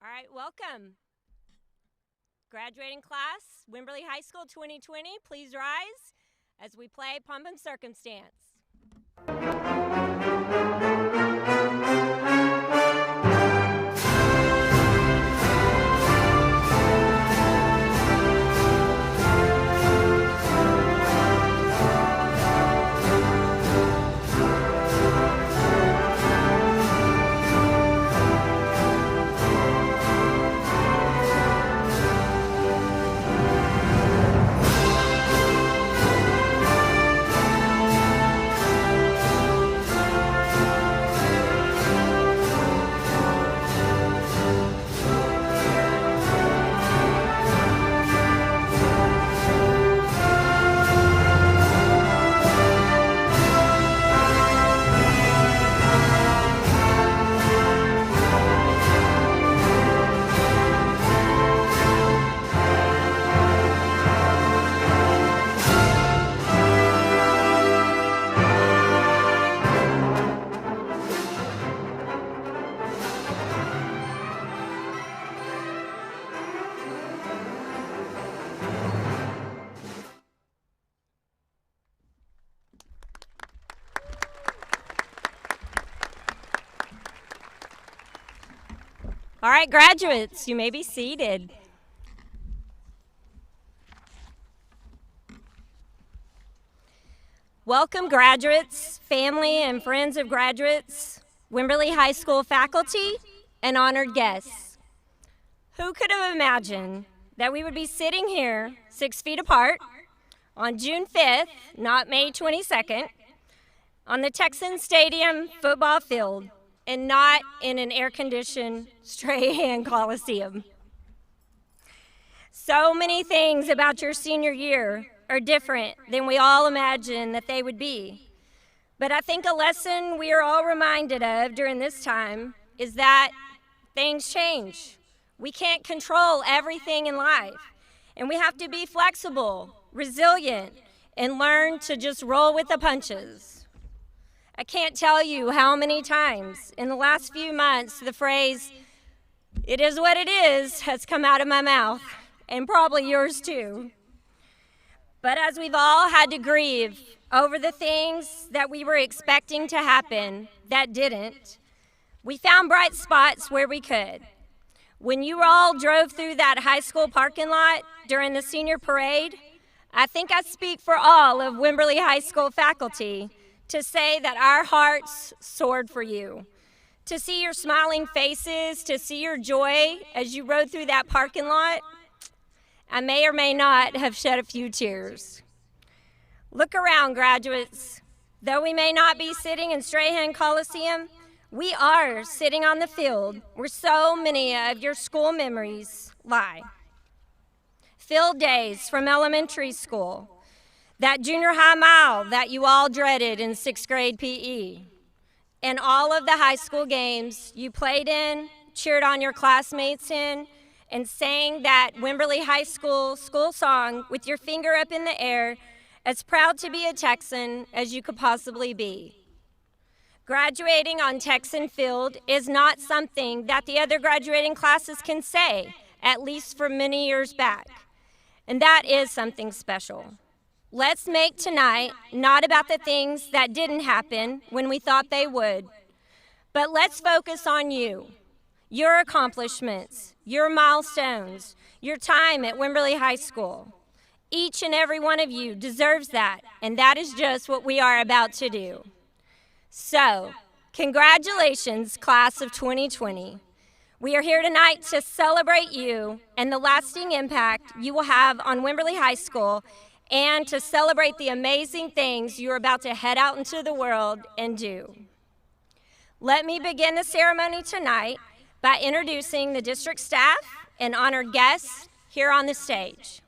All right, welcome. Graduating class, Wimberley High School 2020, please rise as we play Pomp and Circumstance. All right, graduates, you may be seated. Welcome, graduates, family, and friends of graduates, Wimberley High School faculty, and honored guests. Who could have imagined that we would be sitting here 6 feet apart on June 5th, not May 22nd, on the Texans Stadium football field, and not in an air-conditioned Strahan Coliseum. So many things about your senior year are different than we all imagined that they would be. But I think a lesson we are all reminded of during this time is that things change. We can't control everything in life, and we have to be flexible, resilient, and learn to just roll with the punches. I can't tell you how many times in the last few months the phrase, "It is what it is," has come out of my mouth, and probably yours too. But as we've all had to grieve over the things that we were expecting to happen that didn't, we found bright spots where we could. When you all drove through that high school parking lot during the senior parade, I think I speak for all of Wimberley High School faculty to say that our hearts soared for you. To see your smiling faces, to see your joy as you rode through that parking lot, I may or may not have shed a few tears. Look around, graduates. Though we may not be sitting in Strahan Coliseum, we are sitting on the field where so many of your school memories lie. Field days from elementary school, that junior high mile that you all dreaded in 6th grade PE, and all of the high school games you played in, cheered on your classmates in, and sang that Wimberley High School school song with your finger up in the air, as proud to be a Texan as you could possibly be. Graduating on Texan Field is not something that the other graduating classes can say, at least for many years back, and that is something special. Let's make tonight not about the things that didn't happen when we thought they would, but let's focus on you, your accomplishments, your milestones, your time at Wimberley High School. Each and every one of you deserves that, and that is just what we are about to do. So, congratulations, class of 2020. We are here tonight to celebrate you and the lasting impact you will have on Wimberley High School, and to celebrate the amazing things you're about to head out into the world and do. Let me begin the ceremony tonight by introducing the district staff and honored guests here on the stage.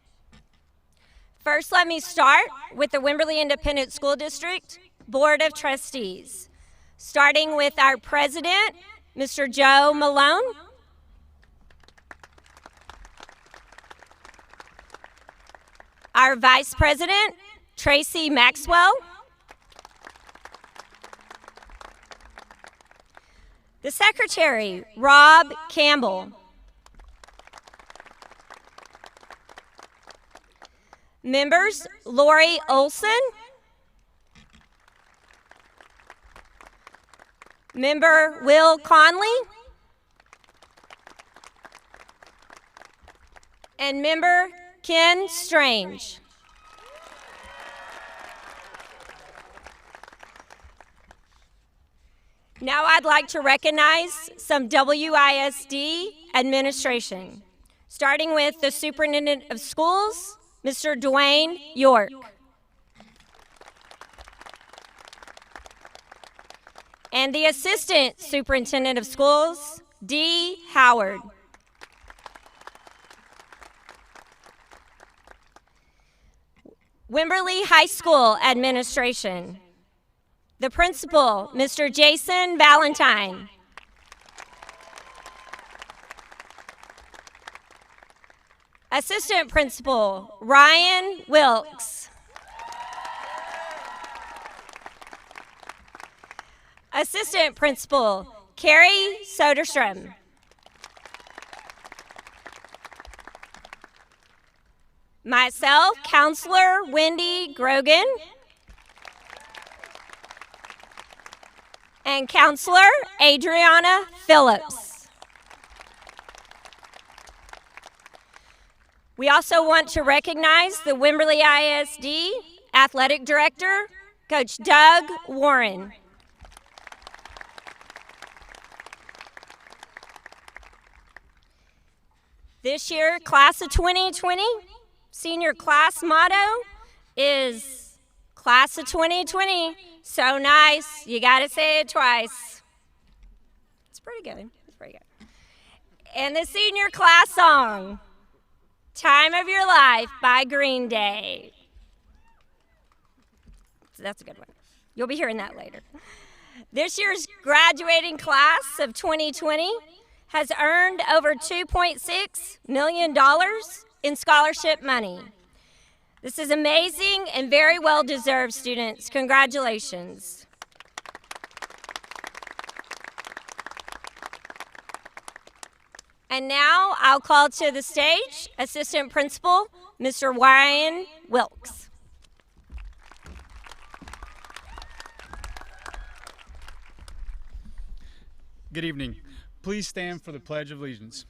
First, let me start with the Wimberley Independent School District Board of Trustees, starting with our president, Mr. Joe Malone. Our Vice President, Tracy Maxwell. The Secretary, Rob Campbell. Members Lori Olson, Member Will Conley, and Member Ken Strange. Now I'd like to recognize some WISD administration, starting with the Superintendent of Schools, Mr. Dwayne York. And the Assistant Superintendent of Schools, D. Howard. Wimberley High School Administration. The Principal, Mr. Jason Valentine. Assistant Principal, Ryan Wilkes. Assistant Principal, Carrie Soderstrom. Myself, Counselor Wendy Grogan. And Counselor Adriana Phillips. We also want to recognize the Wimberley ISD Athletic Director, Coach Doug Warren. This year, Class of 2020, senior class motto is Class of 2020. So nice, you gotta say it twice. It's pretty good, it's pretty good. And the senior class song, Time of Your Life by Green Day. So that's a good one. You'll be hearing that later. This year's graduating class of 2020 has earned over $2.6 million in scholarship money. This is amazing and very well-deserved, students. Congratulations. And now I'll call to the stage Assistant Principal, Mr. Ryan Wilkes. Good evening. Please stand for the Pledge of Allegiance.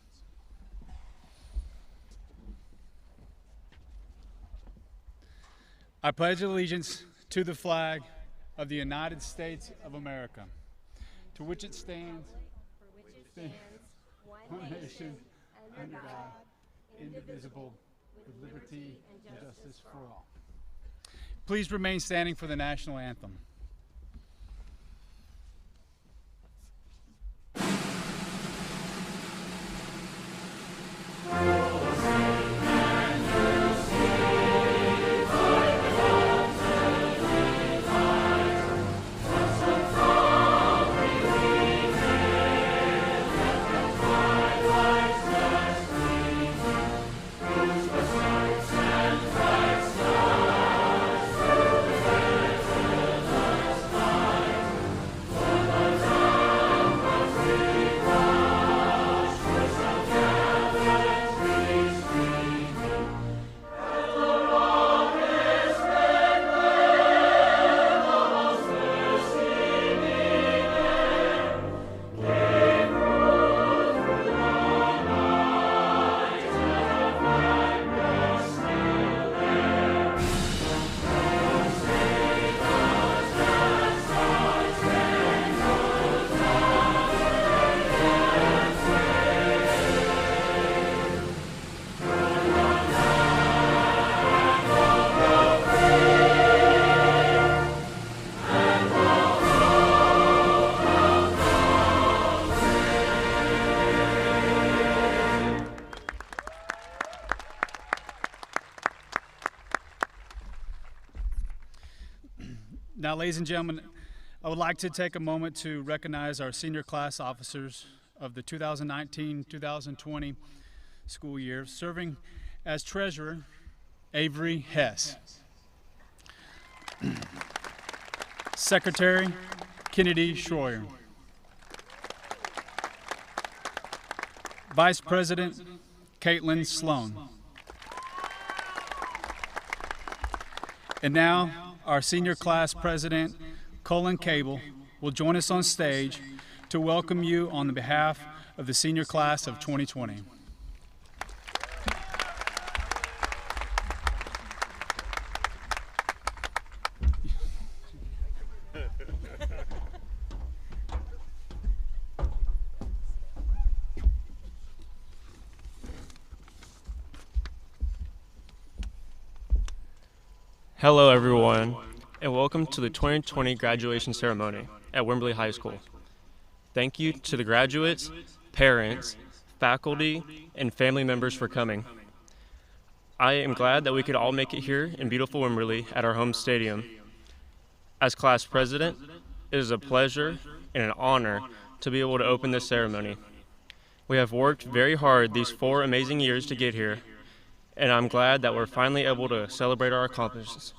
I pledge allegiance to the flag of the United States of America, to which it stands, one nation, under God, indivisible, with liberty and justice for all. Please remain standing for the national anthem. Now, ladies and gentlemen, I would like to take a moment to recognize our senior class officers of the 2019-2020 school year. Serving as treasurer, Avery Hess. Secretary, Kennedy Schroyer. Vice President, Caitlin Sloan. And now, our senior class president, Colin Cable, will join us on stage to welcome you on the behalf of the senior class of 2020. Hello everyone, and welcome to the 2020 graduation ceremony at Wimberley High School. Thank you to the graduates, parents, faculty, and family members for coming. I am glad that we could all make it here in beautiful Wimberley at our home stadium. As class president, it is a pleasure and an honor to be able to open this ceremony. We have worked very hard these 4 amazing years to get here, and I'm glad that we're finally able to celebrate our accomplishments.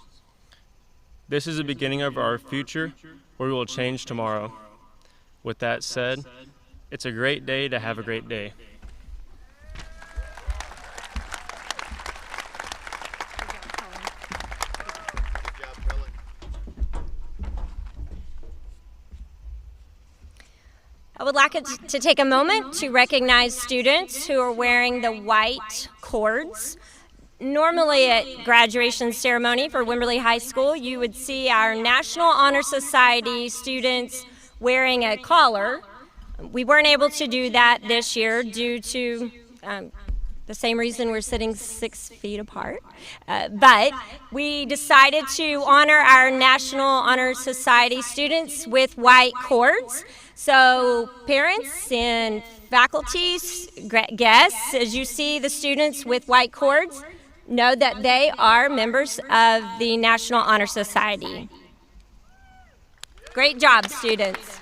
This is the beginning of our future where we will change tomorrow. With that said, it's a great day to have a great day. I would like to take a moment to recognize students who are wearing the white cords. Normally at graduation ceremony for Wimberley High School, you would see our National Honor Society students wearing a collar. We weren't able to do that this year due to the same reason we're sitting 6 feet apart. But we decided to honor our National Honor Society students with white cords. So parents and faculty, guests, as you see the students with white cords, know that they are members of the National Honor Society. Great job, students.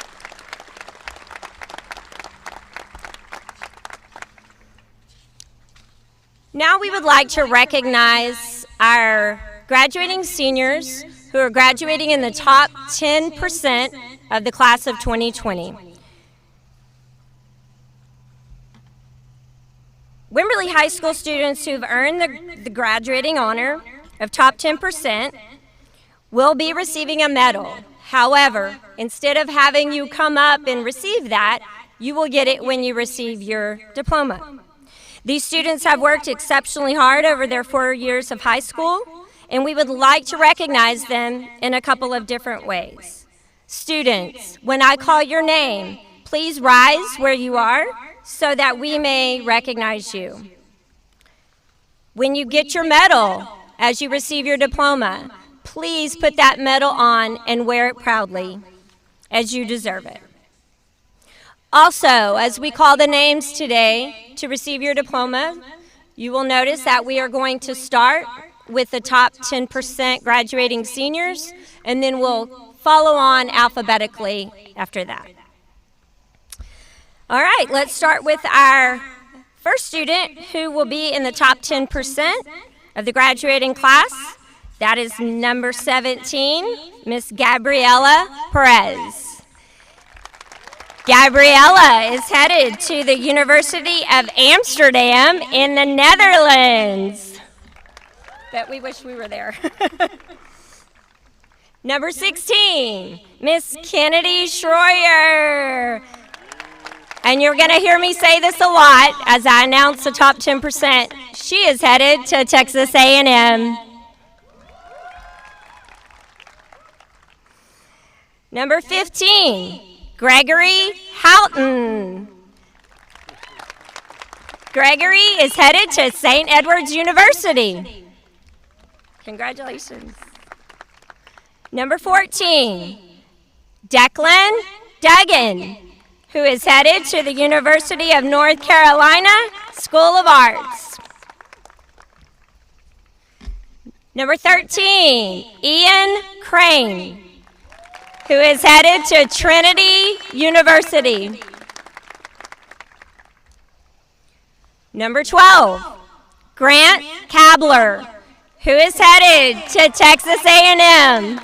Now we would like to recognize our graduating seniors who are graduating in the top 10% of the class of 2020. Wimberley High School students who've earned the graduating honor of top 10% will be receiving a medal. However, instead of having you come up and receive that, you will get it when you receive your diploma. These students have worked exceptionally hard over their 4 years of high school, and we would like to recognize them in a couple of different ways. Students, when I call your name, please rise where you are so that we may recognize you. When you get your medal, as you receive your diploma, please put that medal on and wear it proudly, as you deserve it. Also, as we call the names today to receive your diploma, you will notice that we are going to start with the top 10% graduating seniors, and then we'll follow on alphabetically after that. All right, let's start with our first student who will be in the top 10% of the graduating class. That is number 17, Miss Gabriella Perez. Gabriella is headed to the University of Amsterdam in the Netherlands. Bet we wish we were there. Number 16, Miss Kennedy Schroyer. And you're going to hear me say this a lot as I announce the top 10%. She is headed to Texas A&M. Number 15, Gregory Houghton. Gregory is headed to St. Edward's University. Congratulations. Number 14, Declan Duggan, who is headed to the University of North Carolina School of Arts. Number 13, Ian Crane, who is headed to Trinity University. Number 12, Grant Kabler, who is headed to Texas A&M.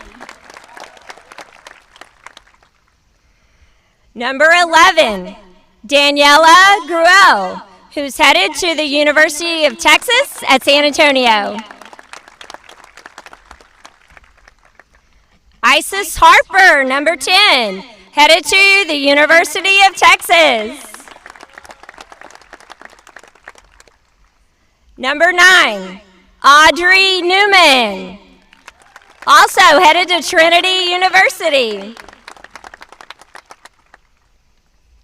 Number 11, Daniela Gruel, who's headed to the University of Texas at San Antonio. Isis Harper, number 10, headed to the University of Texas. Number 9, Audrey Newman, also headed to Trinity University.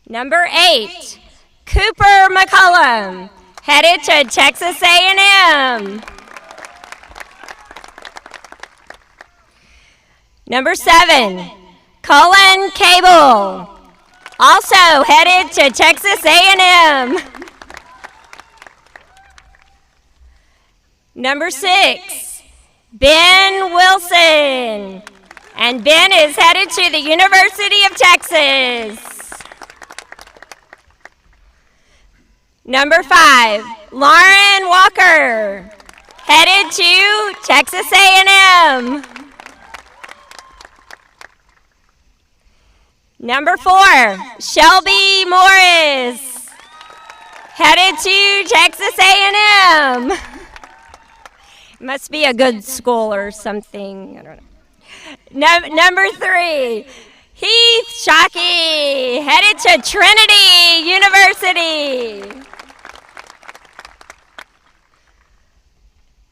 Number 8, Cooper McCullum, headed to Texas A&M. Number 7, Cullen Cable, also headed to Texas A&M. Number 6, Ben Wilson, and Ben is headed to the University of Texas. Number 5, Lauren Walker, headed to Texas A&M. Number 4, Shelby Morris, headed to Texas A&M. Must be a good school or something. I don't know. Number 3, Heath Shockey, headed to Trinity University.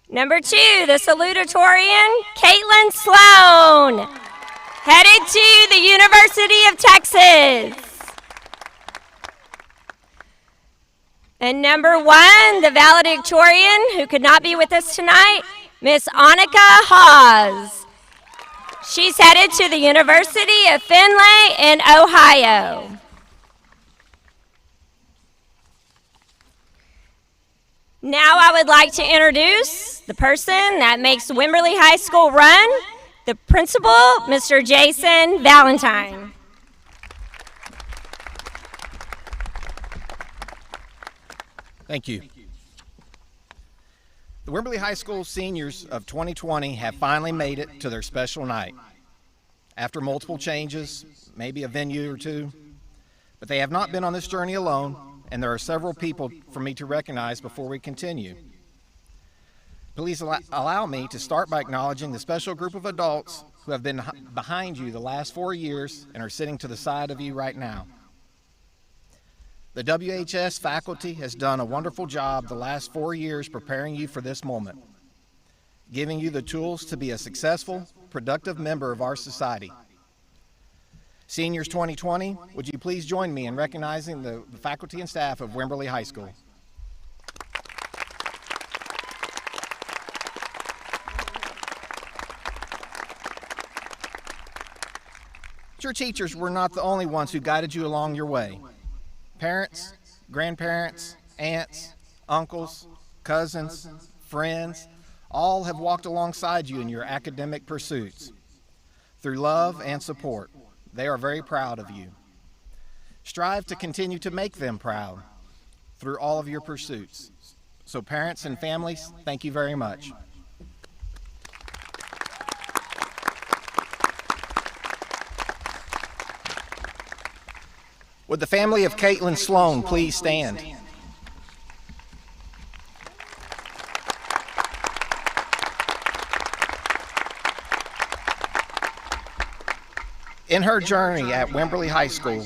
Number 2, the salutatorian, Caitlin Sloan, headed to the University of Texas. And number 1, the valedictorian, who could not be with us tonight, Miss Annika Hawes. She's headed to the University of Findlay in Ohio. Now I would like to introduce the person that makes Wimberley High School run, the principal, Mr. Jason Valentine. Thank you. The Wimberley High School seniors of 2020 have finally made it to their special night. After multiple changes, maybe a venue or two, but they have not been on this journey alone, and there are several people for me to recognize before we continue. Please allow me to start by acknowledging the special group of adults who have been behind you the last 4 years and are sitting to the side of you right now. The WHS faculty has done a wonderful job the last 4 years preparing you for this moment, giving you the tools to be a successful, productive member of our society. Seniors 2020, would you please join me in recognizing the faculty and staff of Wimberley High School? Your teachers were not the only ones who guided you along your way. Parents, grandparents, aunts, uncles, cousins, friends, all have walked alongside you in your academic pursuits. Through love and support, they are very proud of you. Strive to continue to make them proud through all of your pursuits. So parents and families, thank you very much. Would the family of Caitlin Sloan please stand? In her journey at Wimberley High School,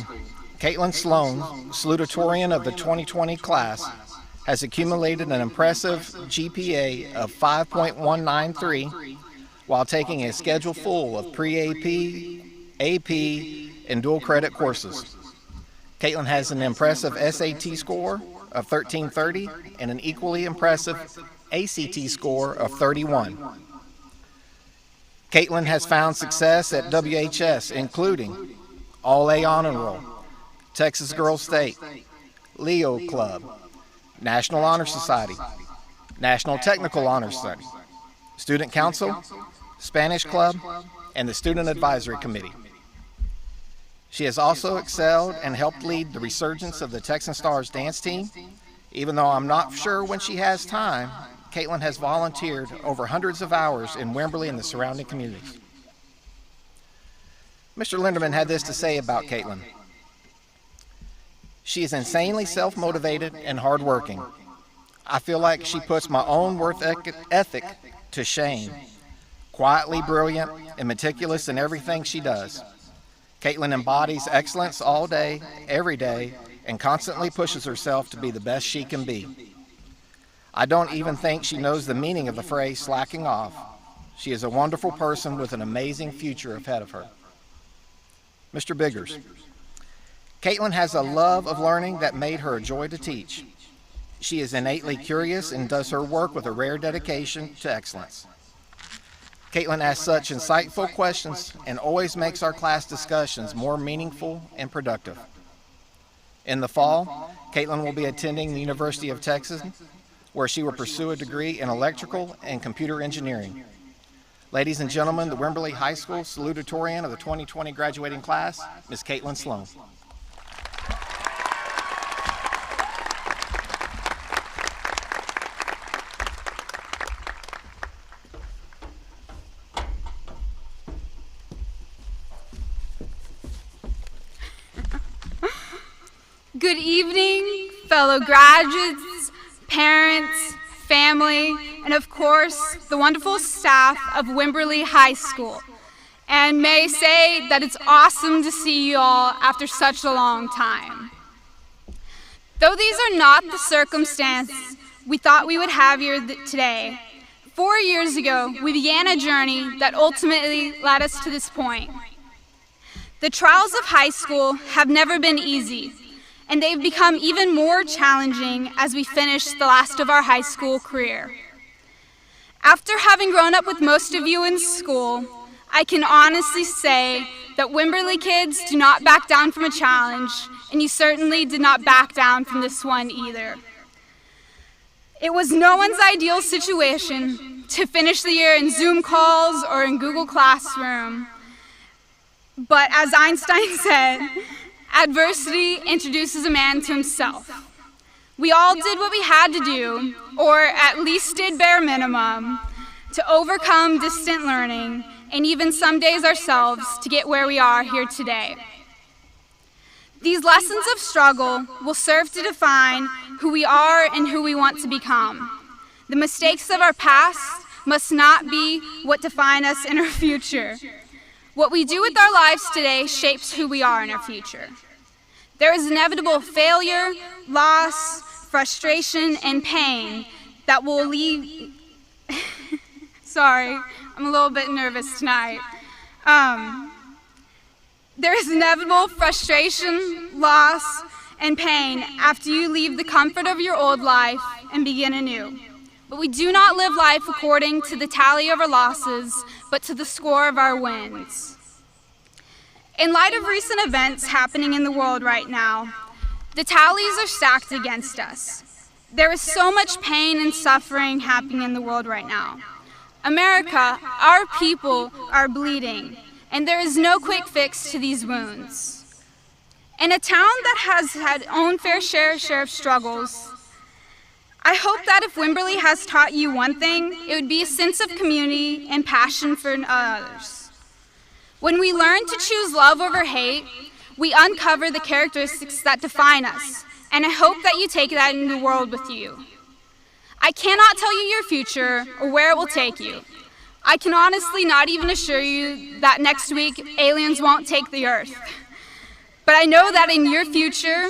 Caitlin Sloan, salutatorian of the 2020 class, has accumulated an impressive GPA of 5.193 while taking a schedule full of pre-AP, AP, and dual credit courses. Caitlin has an impressive SAT score of 1330 and an equally impressive ACT score of 31. Caitlin has found success at WHS, including All-A Honor Roll, Texas Girls State, Leo Club, National Honor Society, National Technical Honor Society, Student Council, Spanish Club, and the Student Advisory Committee. She has also excelled and helped lead the resurgence of the Texan Stars dance team. Even though I'm not sure when she has time, Caitlin has volunteered over hundreds of hours in Wimberley and the surrounding communities. Mr. Linderman had this to say about Caitlin. She is insanely self-motivated and hardworking. I feel like she puts my own work ethic to shame. quietly brilliant and meticulous in everything she does. Caitlin embodies excellence all day, every day, and constantly pushes herself to be the best she can be. I don't even think she knows the meaning of the phrase slacking off. She is a wonderful person with an amazing future ahead of her. Mr. Biggers. Caitlin has a love of learning that made her a joy to teach. She is innately curious and does her work with a rare dedication to excellence. Caitlin asks such insightful questions and always makes our class discussions more meaningful and productive. In the fall, Caitlin will be attending the University of Texas, where she will pursue a degree in electrical and computer engineering. Ladies and gentlemen, the Wimberley High School Salutatorian of the 2020 graduating class, Ms. Caitlin Sloan. Good evening, fellow graduates, parents, family, and of course, the wonderful staff of Wimberley High School. And may I say that it's awesome to see you all after such a long time. Though these are not the circumstances we thought we would have here today, 4 years ago, we began a journey that ultimately led us to this point. The trials of high school have never been easy, and they've become even more challenging as we finish the last of our high school career. After having grown up with most of you in school, I can honestly say that Wimberley kids do not back down from a challenge, and you certainly did not back down from this one either. It was no one's ideal situation to finish the year in Zoom calls or in Google Classroom, but as Einstein said, adversity introduces a man to himself. We all did what we had to do, or at least did bare minimum, to overcome distant learning, and even some days ourselves, to get where we are here today. These lessons of struggle will serve to define who we are and who we want to become. The mistakes of our past must not be what define us in our future. What we do with our lives today shapes who we are in our future. There is inevitable failure, loss, frustration, and pain that will leave. Sorry, I'm a little bit nervous tonight. There is inevitable frustration, loss, and pain after you leave the comfort of your old life and begin anew. But we do not live life according to the tally of our losses, but to the score of our wins. In light of recent events happening in the world right now, the tallies are stacked against us. There is so much pain and suffering happening in the world right now. America, our people, are bleeding, and there is no quick fix to these wounds. In a town that has had own fair share of struggles, I hope that if Wimberley has taught you one thing, it would be a sense of community and passion for others. When we learn to choose love over hate, we uncover the characteristics that define us, and I hope that you take that into the world with you. I cannot tell you your future or where it will take you. I can honestly not even assure you that next week aliens won't take the earth. But I know that in your future,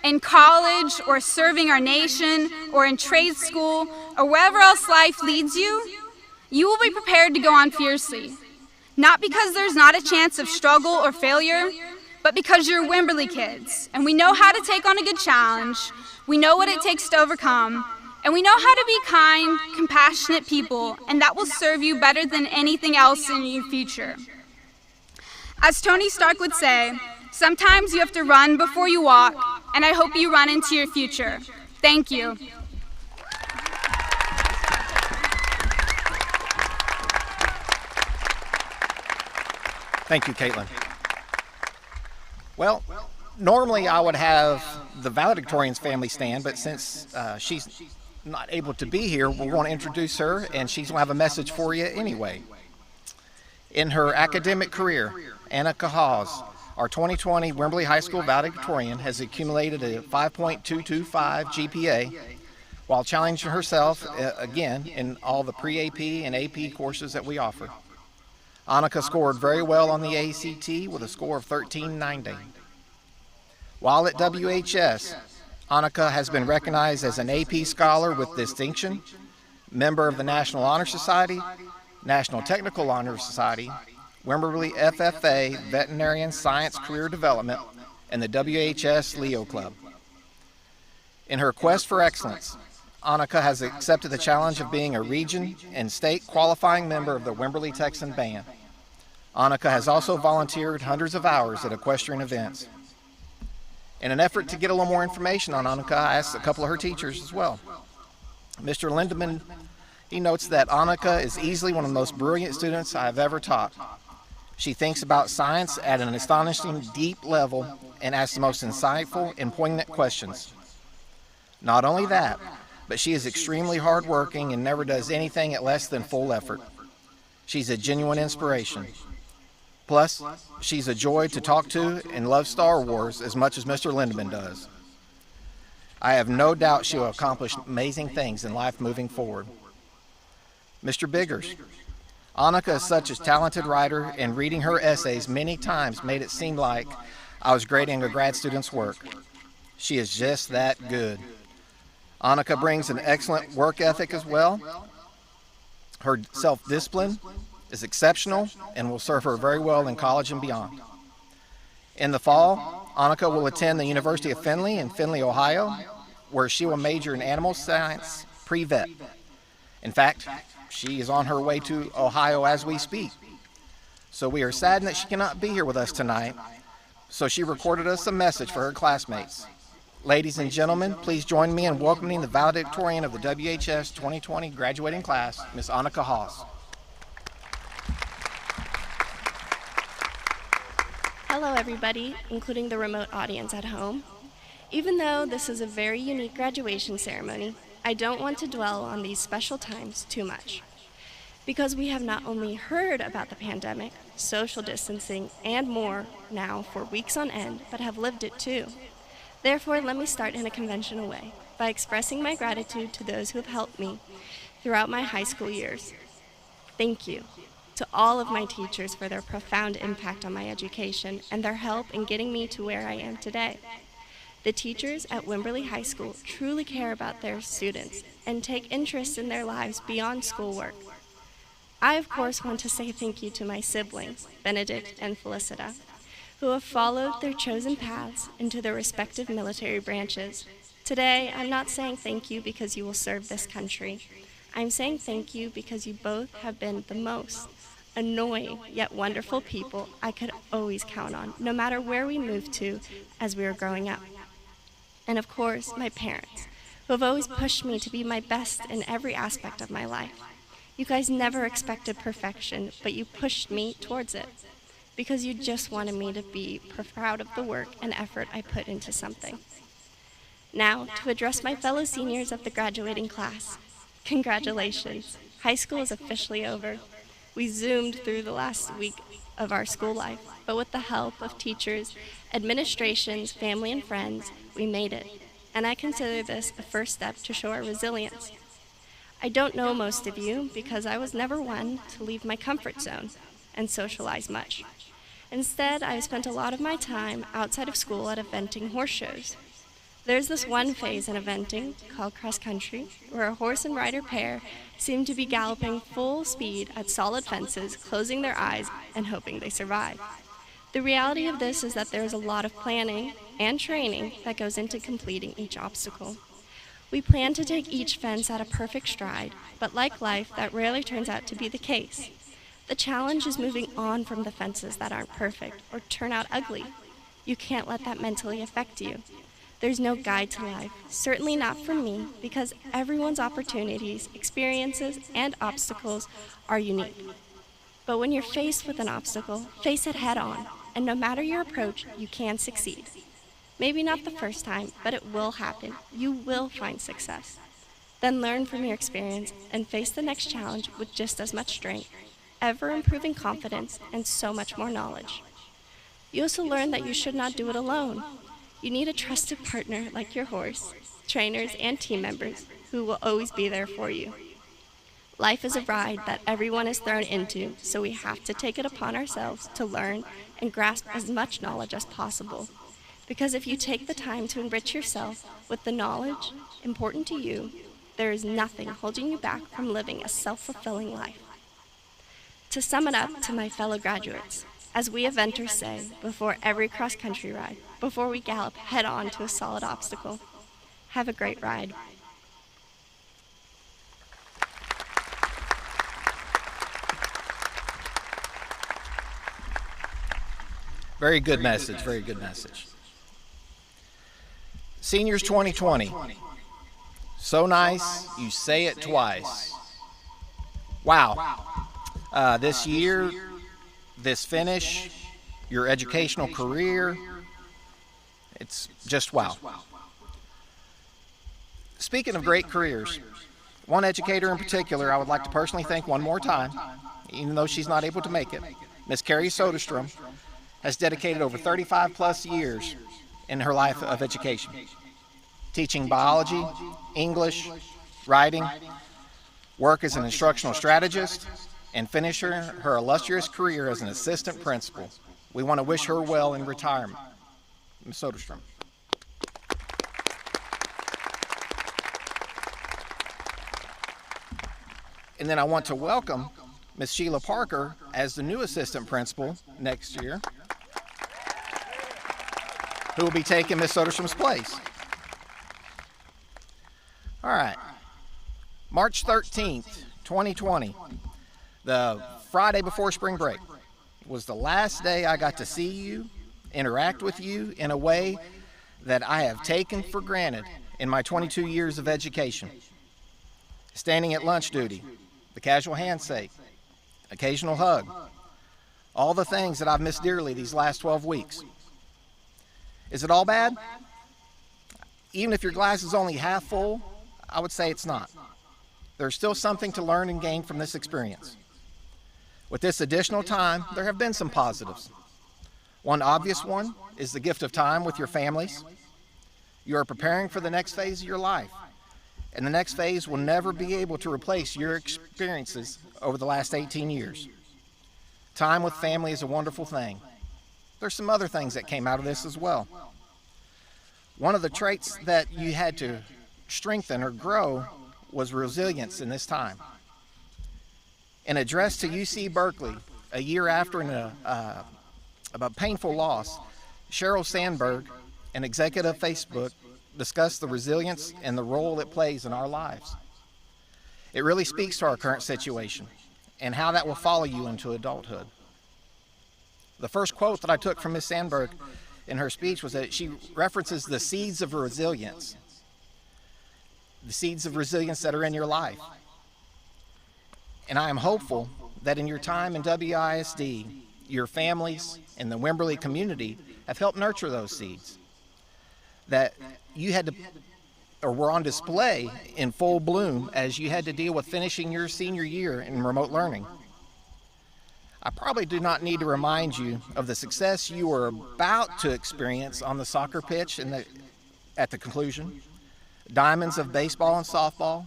in college or serving our nation or in trade school or wherever else life leads you, you will be prepared to go on fiercely. Not because there's not a chance of struggle or failure, but because you're Wimberley kids, and we know how to take on a good challenge, we know what it takes to overcome, and we know how to be kind, compassionate people, and that will serve you better than anything else in your future. As Tony Stark would say, sometimes you have to run before you walk, and I hope you run into your future. Thank you. Thank you, Caitlin. Well, normally I would have the Valedictorian's family stand, but since she's not able to be here, we want to introduce her, and she's going to have a message for you anyway. In her academic career, Anna Cahaz, our 2020 Wimberley High School Valedictorian, has accumulated a 5.225 GPA while challenging herself again in all the pre-AP and AP courses that we offer. Annika scored very well on the ACT with a score of 1390. While at WHS, Annika has been recognized as an AP Scholar with distinction, member of the National Honor Society, National Technical Honor Society, Wimberley FFA Veterinarian Science Career Development, and the WHS Leo Club. In her quest for excellence, Annika has accepted the challenge of being a region and state qualifying member of the Wimberley Texan Band. Annika has also volunteered hundreds of hours at equestrian events. In an effort to get a little more information on Annika, I asked a couple of her teachers as well. Mr. Lindemann, he notes that Annika is easily one of the most brilliant students I have ever taught. She thinks about science at an astonishing deep level and asks the most insightful and poignant questions. Not only that, but she is extremely hardworking and never does anything at less than full effort. She's a genuine inspiration. Plus, she's a joy to talk to and loves Star Wars as much as Mr. Lindemann does. I have no doubt she will accomplish amazing things in life moving forward. Mr. Biggers, Annika is such a talented writer, and reading her essays many times made it seem like I was grading a grad student's work. She is just that good. Annika brings an excellent work ethic as well. Her self-discipline is exceptional and will serve her very well in college and beyond. In the fall, Annika will attend the University of Findlay in Findlay, Ohio, where she will major in animal science pre-vet. In fact, she is on her way to Ohio as we speak. So we are saddened that she cannot be here with us tonight, so she recorded us a message for her classmates. Ladies and gentlemen, please join me in welcoming the valedictorian of the WHS 2020 graduating class, Ms. Annika Haas. Hello everybody, including the remote audience at home. Even though this is a very unique graduation ceremony, I don't want to dwell on these special times too much. Because we have not only heard about the pandemic, social distancing, and more now for weeks on end, but have lived it too. Therefore, let me start in a conventional way by expressing my gratitude to those who have helped me throughout my high school years. Thank you to all of my teachers for their profound impact on my education and their help in getting me to where I am today. The teachers at Wimberley High School truly care about their students and take interest in their lives beyond schoolwork. I, of course, want to say thank you to my siblings, Benedict and Felicita, who have followed their chosen paths into their respective military branches. Today, I'm not saying thank you because you will serve this country. I'm saying thank you because you both have been the most annoying yet wonderful people I could always count on, no matter where we moved to as we were growing up. And of course, my parents, who have always pushed me to be my best in every aspect of my life. You guys never expected perfection, but you pushed me towards it because you just wanted me to be proud of the work and effort I put into something. Now, to address my fellow seniors of the graduating class, congratulations. High school is officially over. We zoomed through the last week of our school life, but with the help of teachers, administrations, family, and friends, we made it. And I consider this a first step to show our resilience. I don't know most of you because I was never one to leave my comfort zone and socialize much. Instead, I spent a lot of my time outside of school at eventing horse shows. There's this one phase in eventing, called cross country, where a horse and rider pair seem to be galloping full speed at solid fences, closing their eyes and hoping they survive. The reality of this is that there is a lot of planning and training that goes into completing each obstacle. We plan to take each fence at a perfect stride, but like life, that rarely turns out to be the case. The challenge is moving on from the fences that aren't perfect or turn out ugly. You can't let that mentally affect you. There's no guide to life, certainly not for me, because everyone's opportunities, experiences, and obstacles are unique. But when you're faced with an obstacle, face it head on, and no matter your approach, you can succeed. Maybe not the first time, but it will happen. You will find success. Then learn from your experience and face the next challenge with just as much strength, ever-improving confidence, and so much more knowledge. You also learn that you should not do it alone. You need a trusted partner like your horse, trainers, and team members who will always be there for you. Life is a ride that everyone is thrown into, so we have to take it upon ourselves to learn and grasp as much knowledge as possible. Because if you take the time to enrich yourself with the knowledge important to you, there is nothing holding you back from living a self-fulfilling life. To sum it up to my fellow graduates, as we eventers say before every cross-country ride, before we gallop head-on to a solid obstacle, have a great ride. Very good message, very good message. Seniors 2020. So nice, you say it twice. Wow. This year, this finish, your educational career, it's just wow. Speaking of great careers, one educator in particular I would like to personally thank one more time, even though she's not able to make it. Miss Carrie Soderstrom has dedicated over 35 plus years in her life of education, teaching biology, English, writing, work as an instructional strategist, and finish her illustrious career as an assistant principal. We want to wish her well in retirement. Ms. Soderstrom. And then I want to welcome Ms. Sheila Parker as the new assistant principal next year, who will be taking Ms. Soderstrom's place. All right, March 13th, 2020, the Friday before spring break, was the last day I got to see you, interact with you in a way that I have taken for granted in my 22 years of education. Standing at lunch duty, the casual handshake, occasional hug, all the things that I've missed dearly these last 12 weeks. Is it all bad? Even if your glass is only half full, I would say it's not. There's still something to learn and gain from this experience. With this additional time, there have been some positives. One obvious one is the gift of time with your families. You are preparing for the next phase of your life, and the next phase will never be able to replace your experiences over the last 18 years. Time with family is a wonderful thing. There's some other things that came out of this as well. One of the traits that you had to strengthen or grow was resilience in this time. In an address to UC Berkeley, a year after a painful loss, Sheryl Sandberg, an executive of Facebook, discussed the resilience and the role it plays in our lives. It really speaks to our current situation and how that will follow you into adulthood. The first quote that I took from Ms. Sandberg in her speech was that she references the seeds of resilience, the seeds of resilience that are in your life. And I am hopeful that in your time in WISD, your families and the Wimberley community have helped nurture those seeds, that you had to, or were on display in full bloom as you had to deal with finishing your senior year in remote learning. I probably do not need to remind you of the success you were about to experience on the soccer pitch at the conclusion, diamonds of baseball and softball,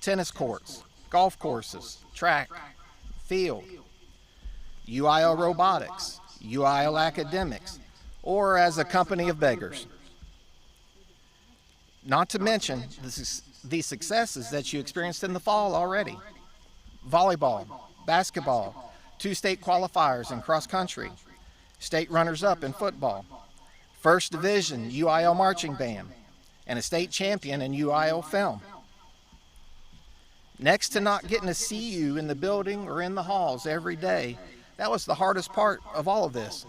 tennis courts, golf courses, track, field, UIL robotics, UIL academics, or as a company of beggars. Not to mention the successes that you experienced in the fall already. Volleyball, basketball, 2 state qualifiers in cross country, state runners-up in football, first division UIL marching band, and a state champion in UIL film. Next to not getting to see you in the building or in the halls every day, that was the hardest part of all of this.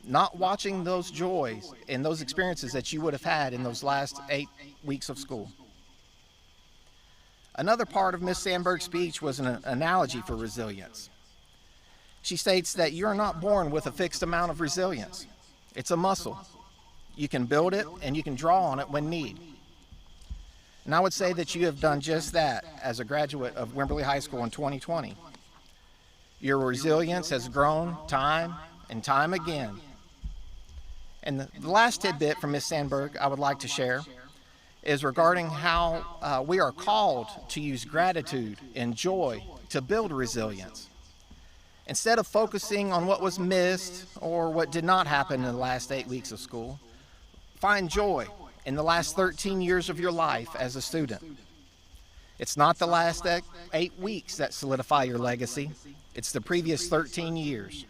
Not watching those joys and those experiences that you would have had in those last 8 weeks of school. Another part of Ms. Sandberg's speech was an analogy for resilience. She states that you're not born with a fixed amount of resilience. It's a muscle. You can build it and you can draw on it when need. And I would say that you have done just that as a graduate of Wimberley High School in 2020. Your resilience has grown time and time again. And the last tidbit from Ms. Sandberg I would like to share is regarding how we are called to use gratitude and joy to build resilience. Instead of focusing on what was missed or what did not happen in the last 8 weeks of school, find joy in the last 13 years of your life as a student. It's not the last 8 weeks that solidify your legacy, it's the previous 13 years.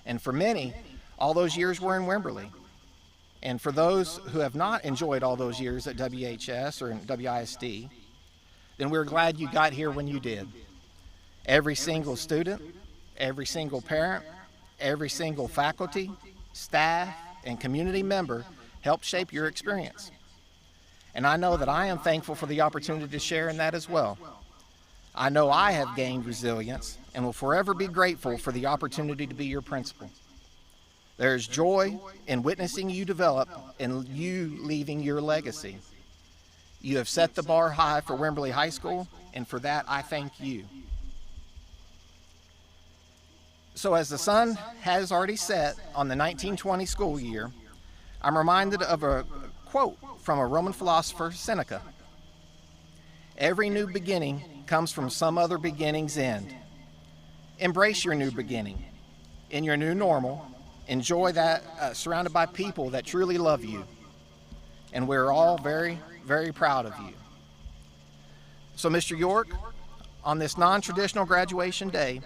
And for many, all those years were in Wimberley. And for those who have not enjoyed all those years at WHS or in WISD, then we're glad you got here when you did. Every single student, every single parent, every single faculty, staff, and community member helped shape your experience. And I know that I am thankful for the opportunity to share in that as well. I know I have gained resilience and will forever be grateful for the opportunity to be your principal. There is joy in witnessing you develop and you leaving your legacy. You have set the bar high for Wimberley High School, and for that I thank you. So as the sun has already set on the 1920 school year, I'm reminded of a quote from a Roman philosopher, Seneca. Every new beginning comes from some other beginning's end. Embrace your new beginning. In your new normal, enjoy that surrounded by people that truly love you. And we're all very, very proud of you. So Mr. York, on this non-traditional graduation day,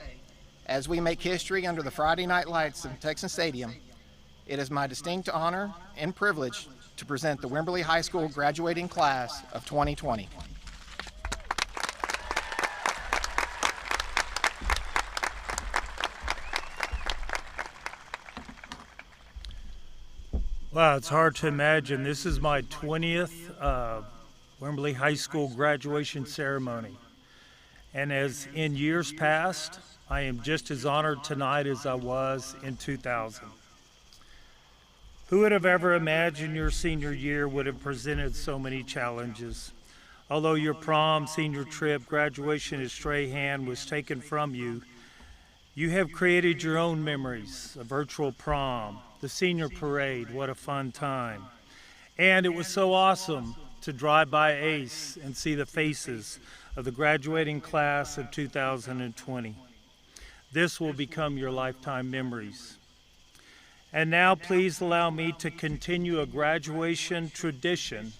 as we make history under the Friday night lights in Texan Stadium, it is my distinct honor and privilege to present the Wimberley High School graduating class of 2020. Wow, it's hard to imagine. This is my 20th Wimberley High School graduation ceremony. And as in years past, I am just as honored tonight as I was in 2000. Who would have ever imagined your senior year would have presented so many challenges? Although your prom, senior trip, graduation at Strahan was taken from you, you have created your own memories, a virtual prom, the senior parade, what a fun time. And it was so awesome to drive by ACE and see the faces of the graduating class of 2020. This will become your lifetime memories. And now please allow me to continue a graduation tradition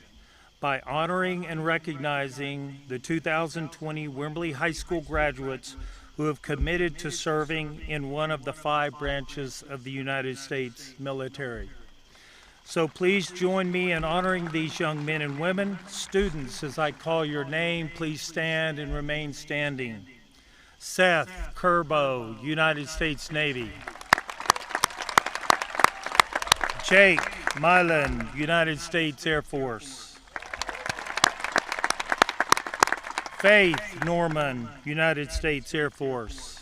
by honoring and recognizing the 2020 Wimberley High School graduates who have committed to serving in one of the 5 branches of the United States military. So please join me in honoring these young men and women. Students, as I call your name, please stand and remain standing. Seth Kerbo, United States Navy. Jake Milan, United States Air Force. Faith Norman, United States Air Force.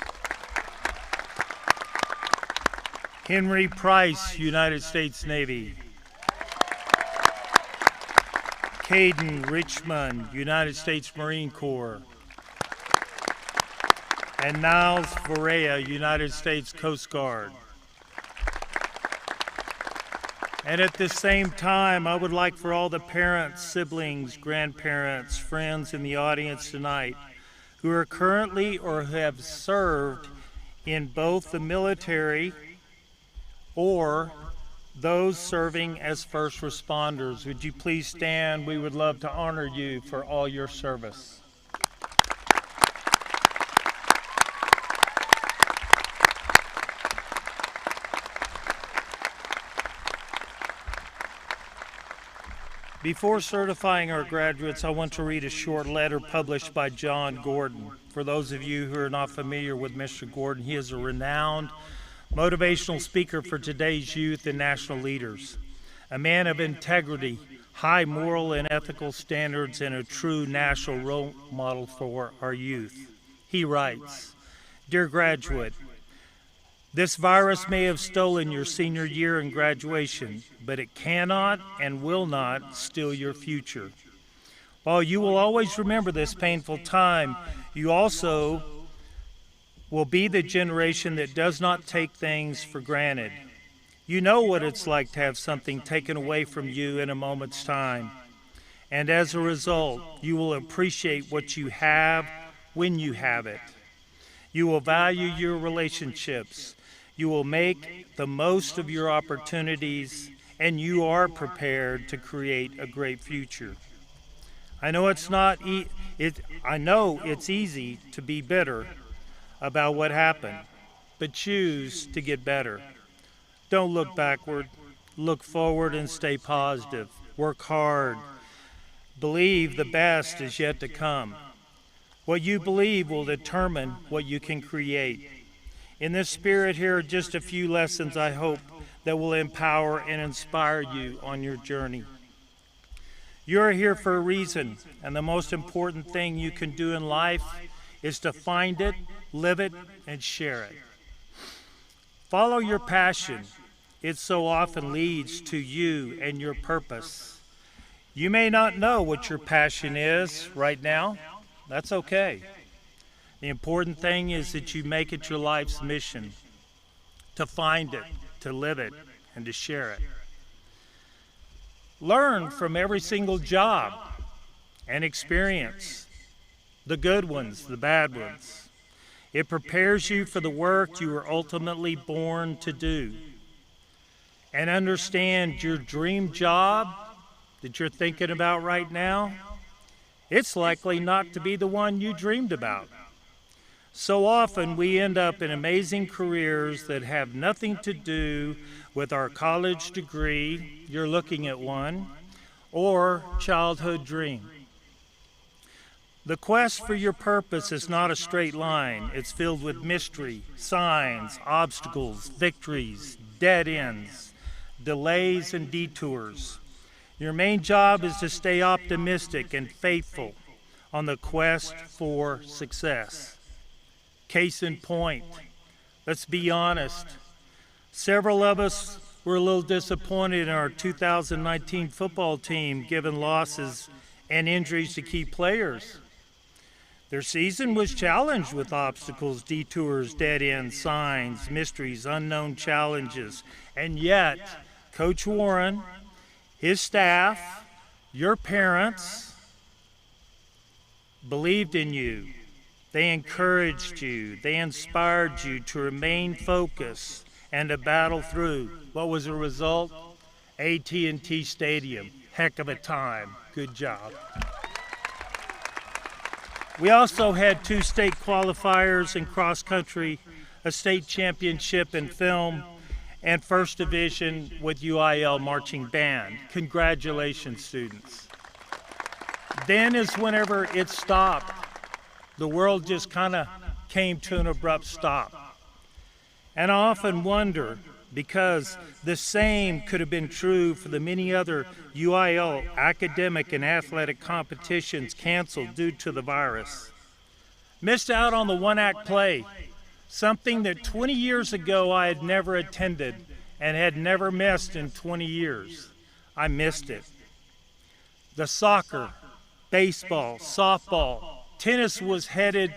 Henry Price, United States Navy. Caden Richmond, United States Marine Corps. And Niles Varela, United States Coast Guard. And at the same time, I would like for all the parents, siblings, grandparents, friends in the audience tonight who are currently or have served in both the military or those serving as first responders. Would you please stand? We would love to honor you for all your service. Before certifying our graduates, I want to read a short letter published by John Gordon. For those of you who are not familiar with Mr. Gordon, he is a renowned motivational speaker for today's youth and national leaders, a man of integrity, high moral and ethical standards, and a true national role model for our youth. He writes, "Dear graduate, this virus may have stolen your senior year and graduation, but it cannot and will not steal your future. While you will always remember this painful time, you also will be the generation that does not take things for granted. You know what it's like to have something taken away from you in a moment's time. And as a result, you will appreciate what you have when you have it. You will value your relationships. You will make the most of your opportunities, and you are prepared to create a great future. I know it's easy to be bitter about what happened, but choose to get better. Don't look backward. Look forward and stay positive. Work hard. Believe the best is yet to come. What you believe will determine what you can create. In this spirit, here are just a few lessons I hope that will empower and inspire you on your journey. You're here for a reason, and the most important thing you can do in life is to find it, live it, and share it. Follow your passion. It so often leads to you and your purpose. You may not know what your passion is right now. That's okay. The important thing is that you make it your life's mission, to find it, to live it, and to share it. Learn from every single job and experience, the good ones, the bad ones. It prepares you for the work you were ultimately born to do. And understand your dream job that you're thinking about right now, it's likely not to be the one you dreamed about. So often we end up in amazing careers that have nothing to do with our college degree, you're looking at one, or childhood dream. The quest for your purpose is not a straight line. It's filled with mystery, signs, obstacles, victories, dead ends, delays, and detours. Your main job is to stay optimistic and faithful on the quest for success. Case in point, let's be honest. Several of us were a little disappointed in our 2019 football team given losses and injuries to key players. Their season was challenged with obstacles, detours, dead ends, signs, mysteries, unknown challenges. And yet, Coach Warren, his staff, your parents believed in you. They encouraged you. They inspired you to remain focused and to battle through. What was the result? AT&T Stadium. Heck of a time. Good job. We also had 2 state qualifiers in cross country, a state championship in film, and first division with UIL marching band. Congratulations, students. Then is whenever it stopped. The world just kind of came to an abrupt stop. And I often wonder, because the same could have been true for the many other UIL academic and athletic competitions canceled due to the virus. Missed out on the one-act play, something that 20 years ago I had never attended and had never missed in 20 years. I missed it. The soccer, baseball, softball, tennis was headed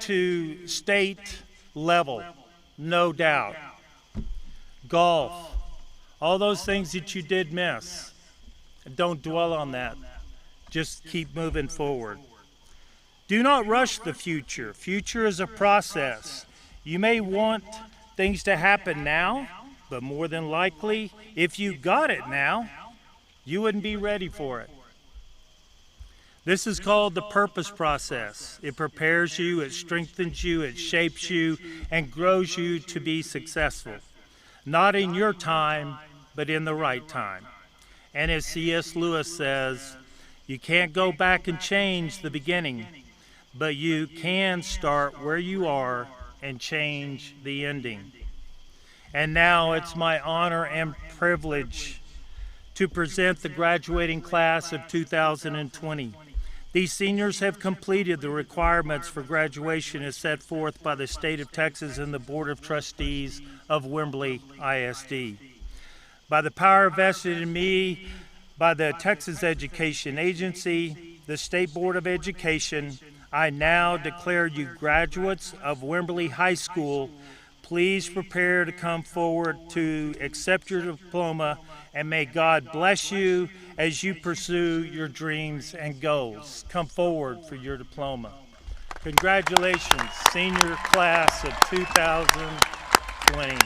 to state level, no doubt. Golf, all those things that you did miss. Don't dwell on that. Just keep moving forward. Do not rush the future. Future is a process. You may want things to happen now, but more than likely, if you got it now, you wouldn't be ready for it. This is called the purpose process. It prepares you, it strengthens you, it shapes you, and grows you to be successful. Not in your time, but in the right time. And as C.S. Lewis says, you can't go back and change the beginning, but you can start where you are and change the ending. And now it's my honor and privilege to present the graduating class of 2020. These seniors have completed the requirements for graduation as set forth by the state of Texas and the Board of Trustees of Wimberley ISD. By the power vested in me by the Texas Education Agency, the State Board of Education, I now declare you graduates of Wimberley High School. Please prepare to come forward to accept your diploma, and may God bless you as you pursue your dreams and goals. Come forward for your diploma. Congratulations, senior class of 2020.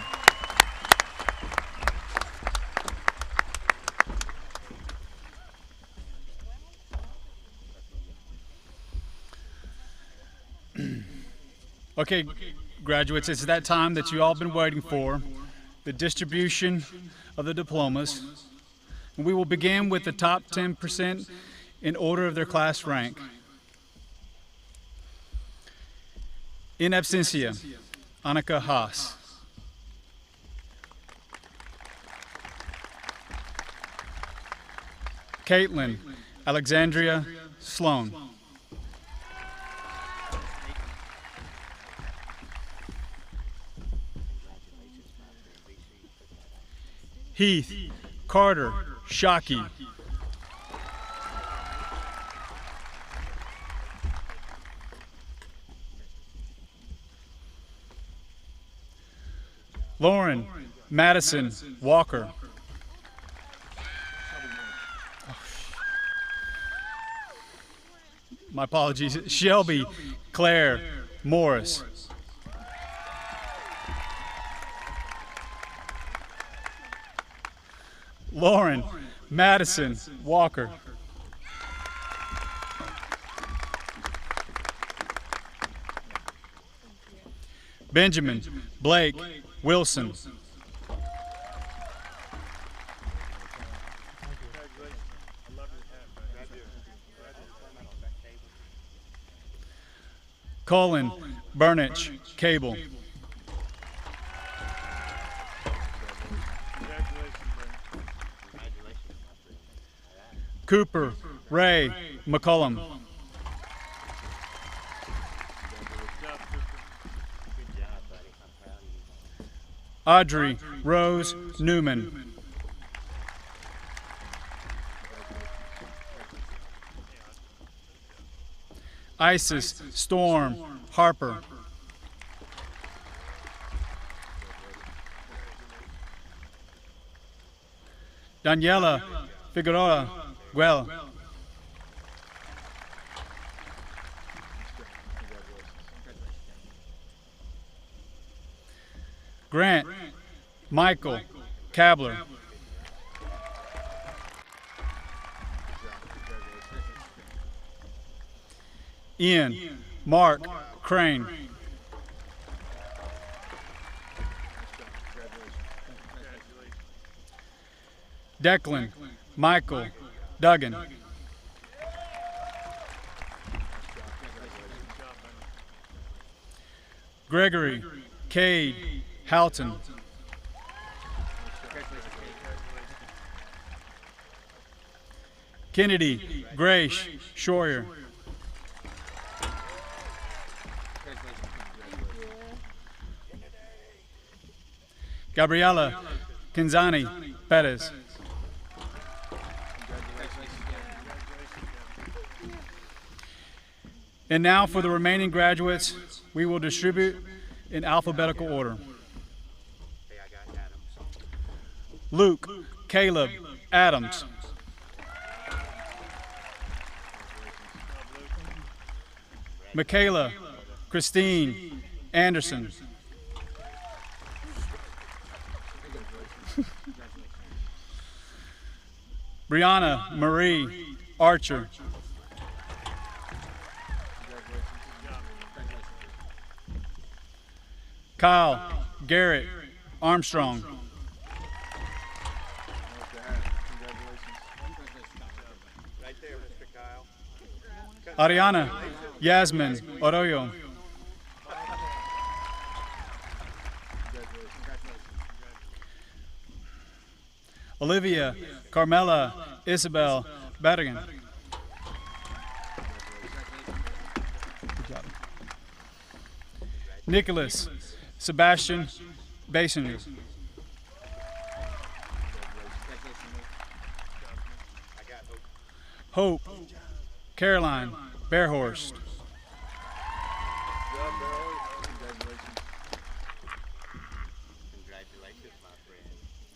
Okay, graduates, it's that time that you all been waiting for, the distribution of the diplomas. And we will begin with the top 10% in order of their class rank. In absentia, Annika Haas. Caitlin Alexandria Sloan. Heath Carter Shockey. Lauren Madison Walker. My apologies. Shelby Claire Morris. Lauren Madison Walker. Benjamin Blake Wilson. Colin Burnich Cable. Cooper Ray McCullum. Audrey Rose Newman. Isis Storm Harper. Daniela Figueroa Guel. Grant Michael Kabler. Ian Mark Crane. Declan Michael Duggan. Gregory Cade Houghton. Kennedy Grace Schroyer. Gabriela Kinzani Perez. And now for the remaining graduates, we will distribute in alphabetical order. Luke Caleb Adams. Michaela Christine Anderson. Brianna Marie Archer. Kyle Garrett Armstrong. Ariana Yasmin Oroyo. Olivia Carmela Isabel Berrigan. Good job. Nicholas Sebastian Basinger. Hope Caroline Bearhorst.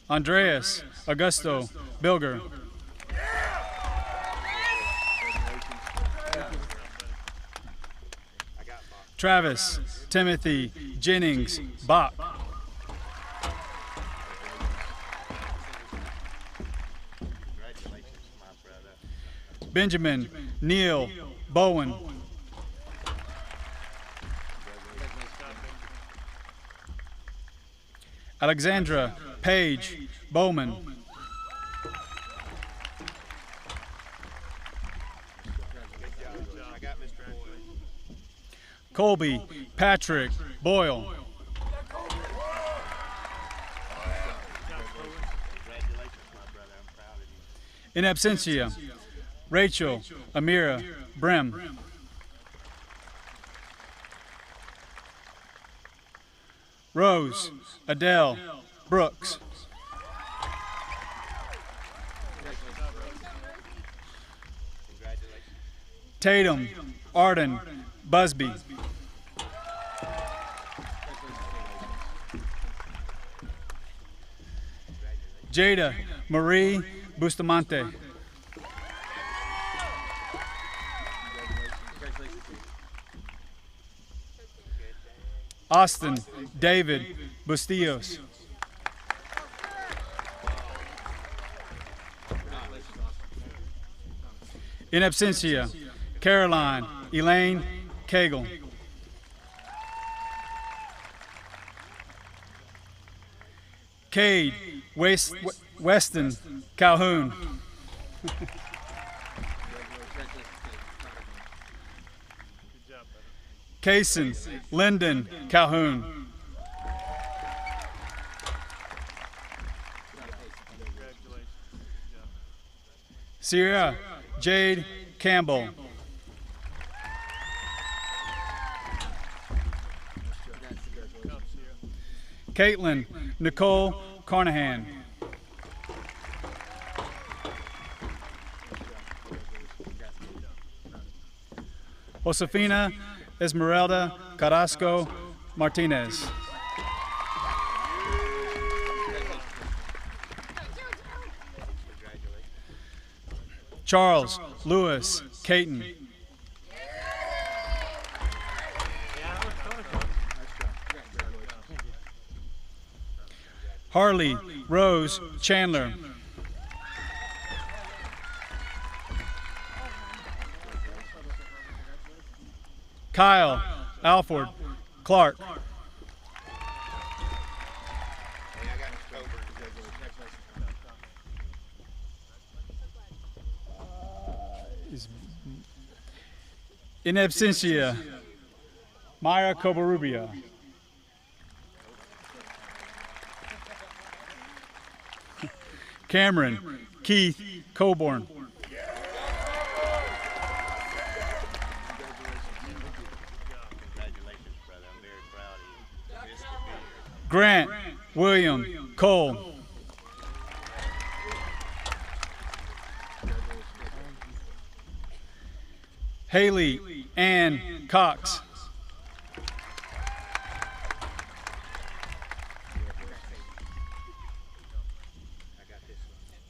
Andreas Augusto Bilger. Travis Timothy Jennings Bach. Benjamin Neil Bowen. Alexandra Paige Bowman. Colby Patrick Boyle. In absentia, Rachel Amira Brem. Rose Adele Brooks. Tatum Arden Busby. Jada Marie Bustamante. Austin David Bustillos. In absentia, Caroline Elaine Cagle. Cade Weston Calhoun. Kaysen Lyndon Calhoun. Sierra Jade Campbell. Caitlin Nicole Carnahan. Josefina Esmeralda Carrasco Martinez. Charles Lewis Caton. Harley Rose Chandler. Kyle Alford Clark. In absentia, Maya Covarrubia. Cameron Keith Coburn. Grant William Cole. Haley Ann Cox.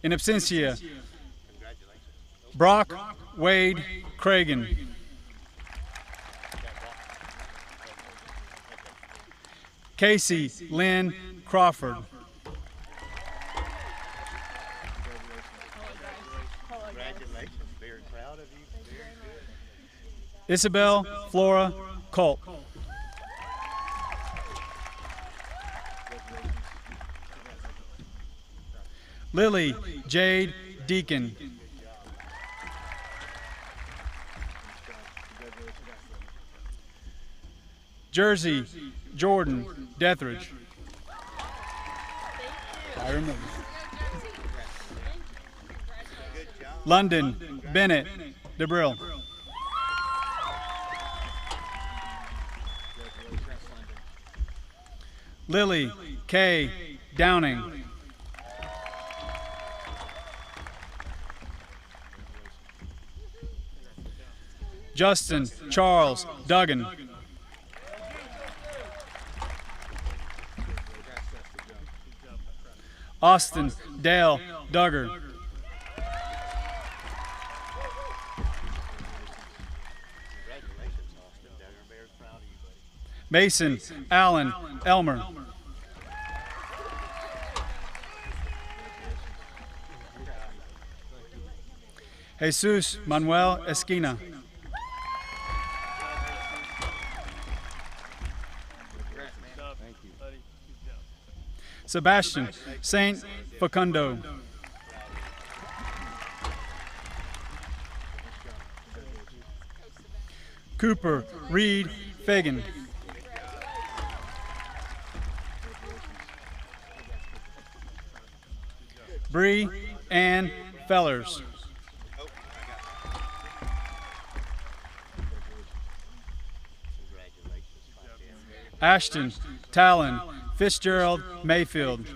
In absentia, Brock Wade Cragen. Casey Lynn Crawford. Congratulations, very proud of you. Very good. Isabel Flora Culp. Lily Jade Deacon. Jersey Jordan Deathridge. I remember. London Bennett DeBrill. Lily K. Downing. Justin Charles Duggan. Austin Dale Duggar. Congratulations, Austin Duggar. Very proud of you, buddy. Mason Allen Elmer. Jesus Manuel Esquina. Sebastian Saint Facundo. Cooper Reed Fagan. Bree Ann Fellers. Ashton Talon Fitzgerald Mayfield.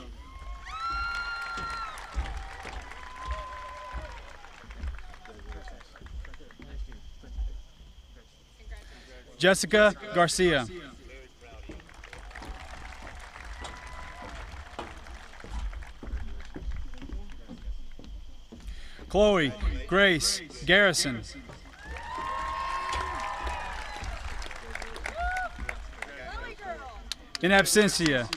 Jessica Garcia. Chloe Grace Garrison. In absentia,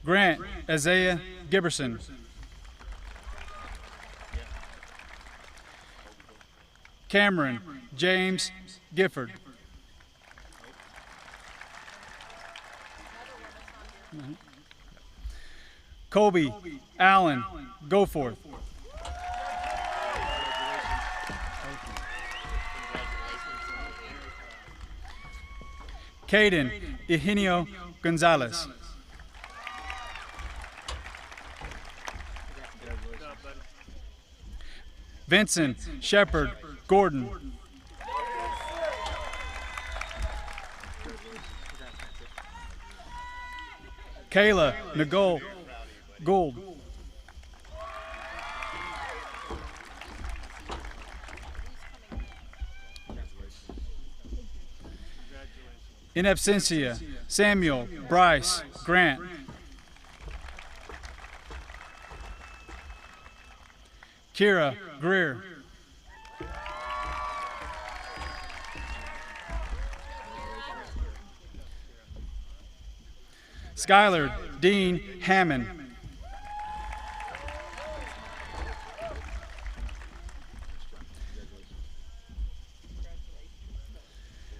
Grant Isaiah Giberson. Cameron James Gifford. Kobe Allen Goforth. Caden Eugenio Gonzalez. Vincent Shepard Gordon. Kayla Nicole Gould. In absentia, Samuel Bryce Grant. Kira Greer. Skylar Dean Hammond.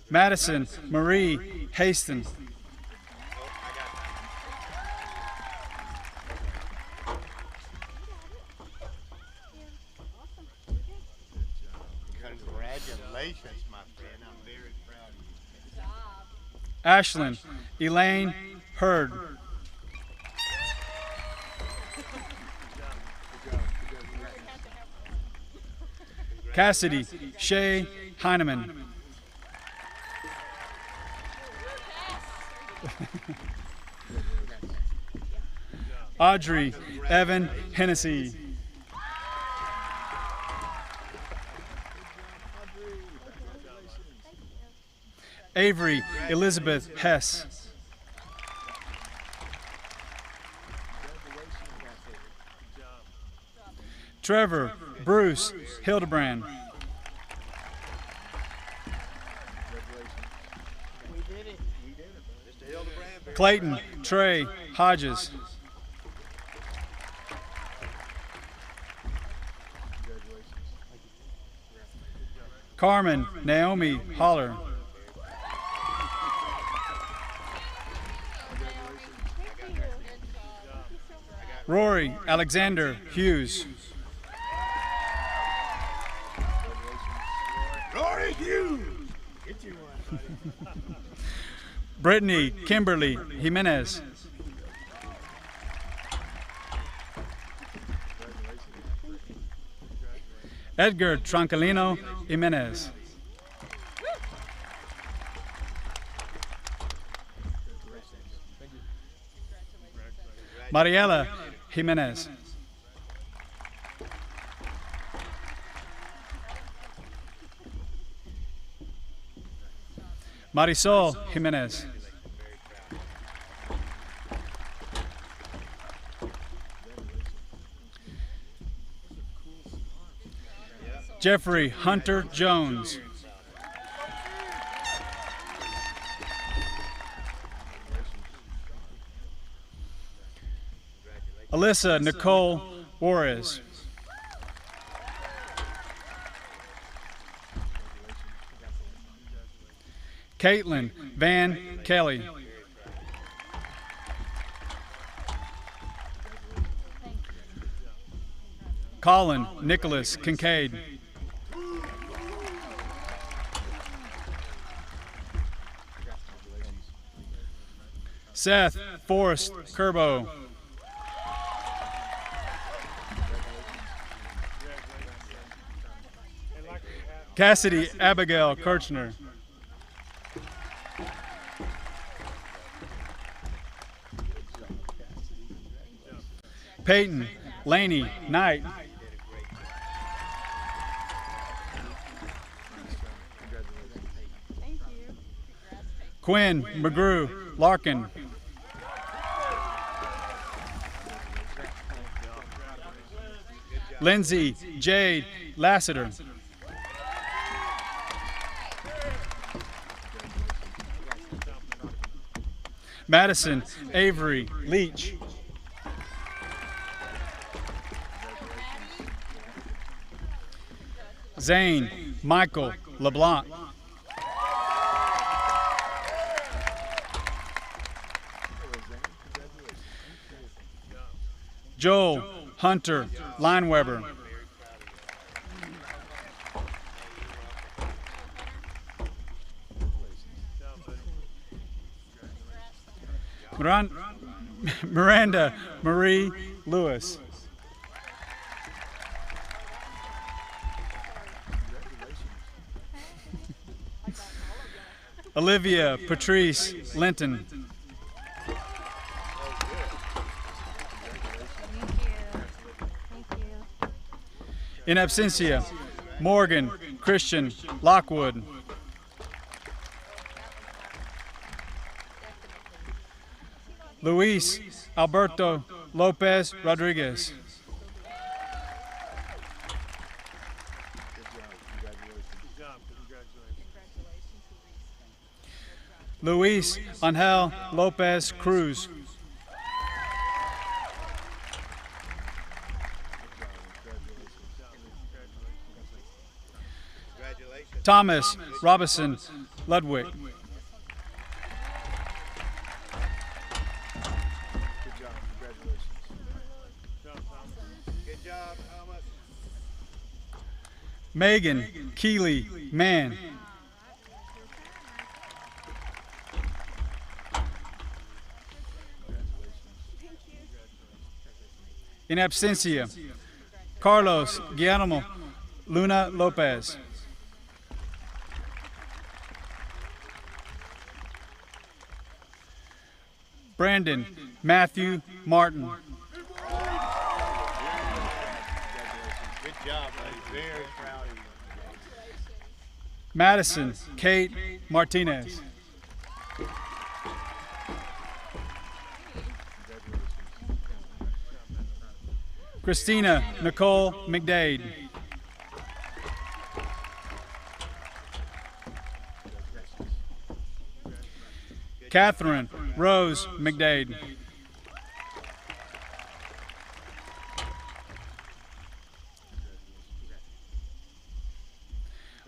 Madison Marie Haston. Congratulations, my friend. I'm very proud of you. Ashlyn Elaine Hurd. Cassidy Shay Heineman. Audrey Evan Hennessy. Avery Elizabeth Hess. Trevor Bruce Hildebrand. Clayton Trey Hodges. Carmen Naomi Holler. Rory Alexander Hughes. Rory Hughes! Get you one, buddy. Brittany Kimberly Jimenez. Edgar Troncolino Jimenez. Mariela Jimenez. Marisol Jimenez. Jeffrey Hunter Jones. Alyssa Nicole Juarez. Caitlin Van Kelly. Colin Nicholas Kincaid. Seth Forrest Kerbo. Cassidy Abigail Kirchner. Peyton Laney Knight. Quinn McGrew Larkin. Lindsay Jade Lassiter. Madison Avery Leach. Zane Michael LeBlanc. Joel Hunter Lineweber. Miranda Marie Lewis. Olivia Patrice Linton. In absentia, Morgan Christian Lockwood. Luis Alberto Lopez Rodriguez. Luis Angel Lopez Cruz. Thomas Robinson Ludwig. Megan Keeley Mann. In absentia, Carlos Guillermo Luna Lopez. Brandon Matthew Martin. Good job, buddy. Very proud of you. Madison Kate Martinez. Christina Nicole McDade. Catherine Rose McDade.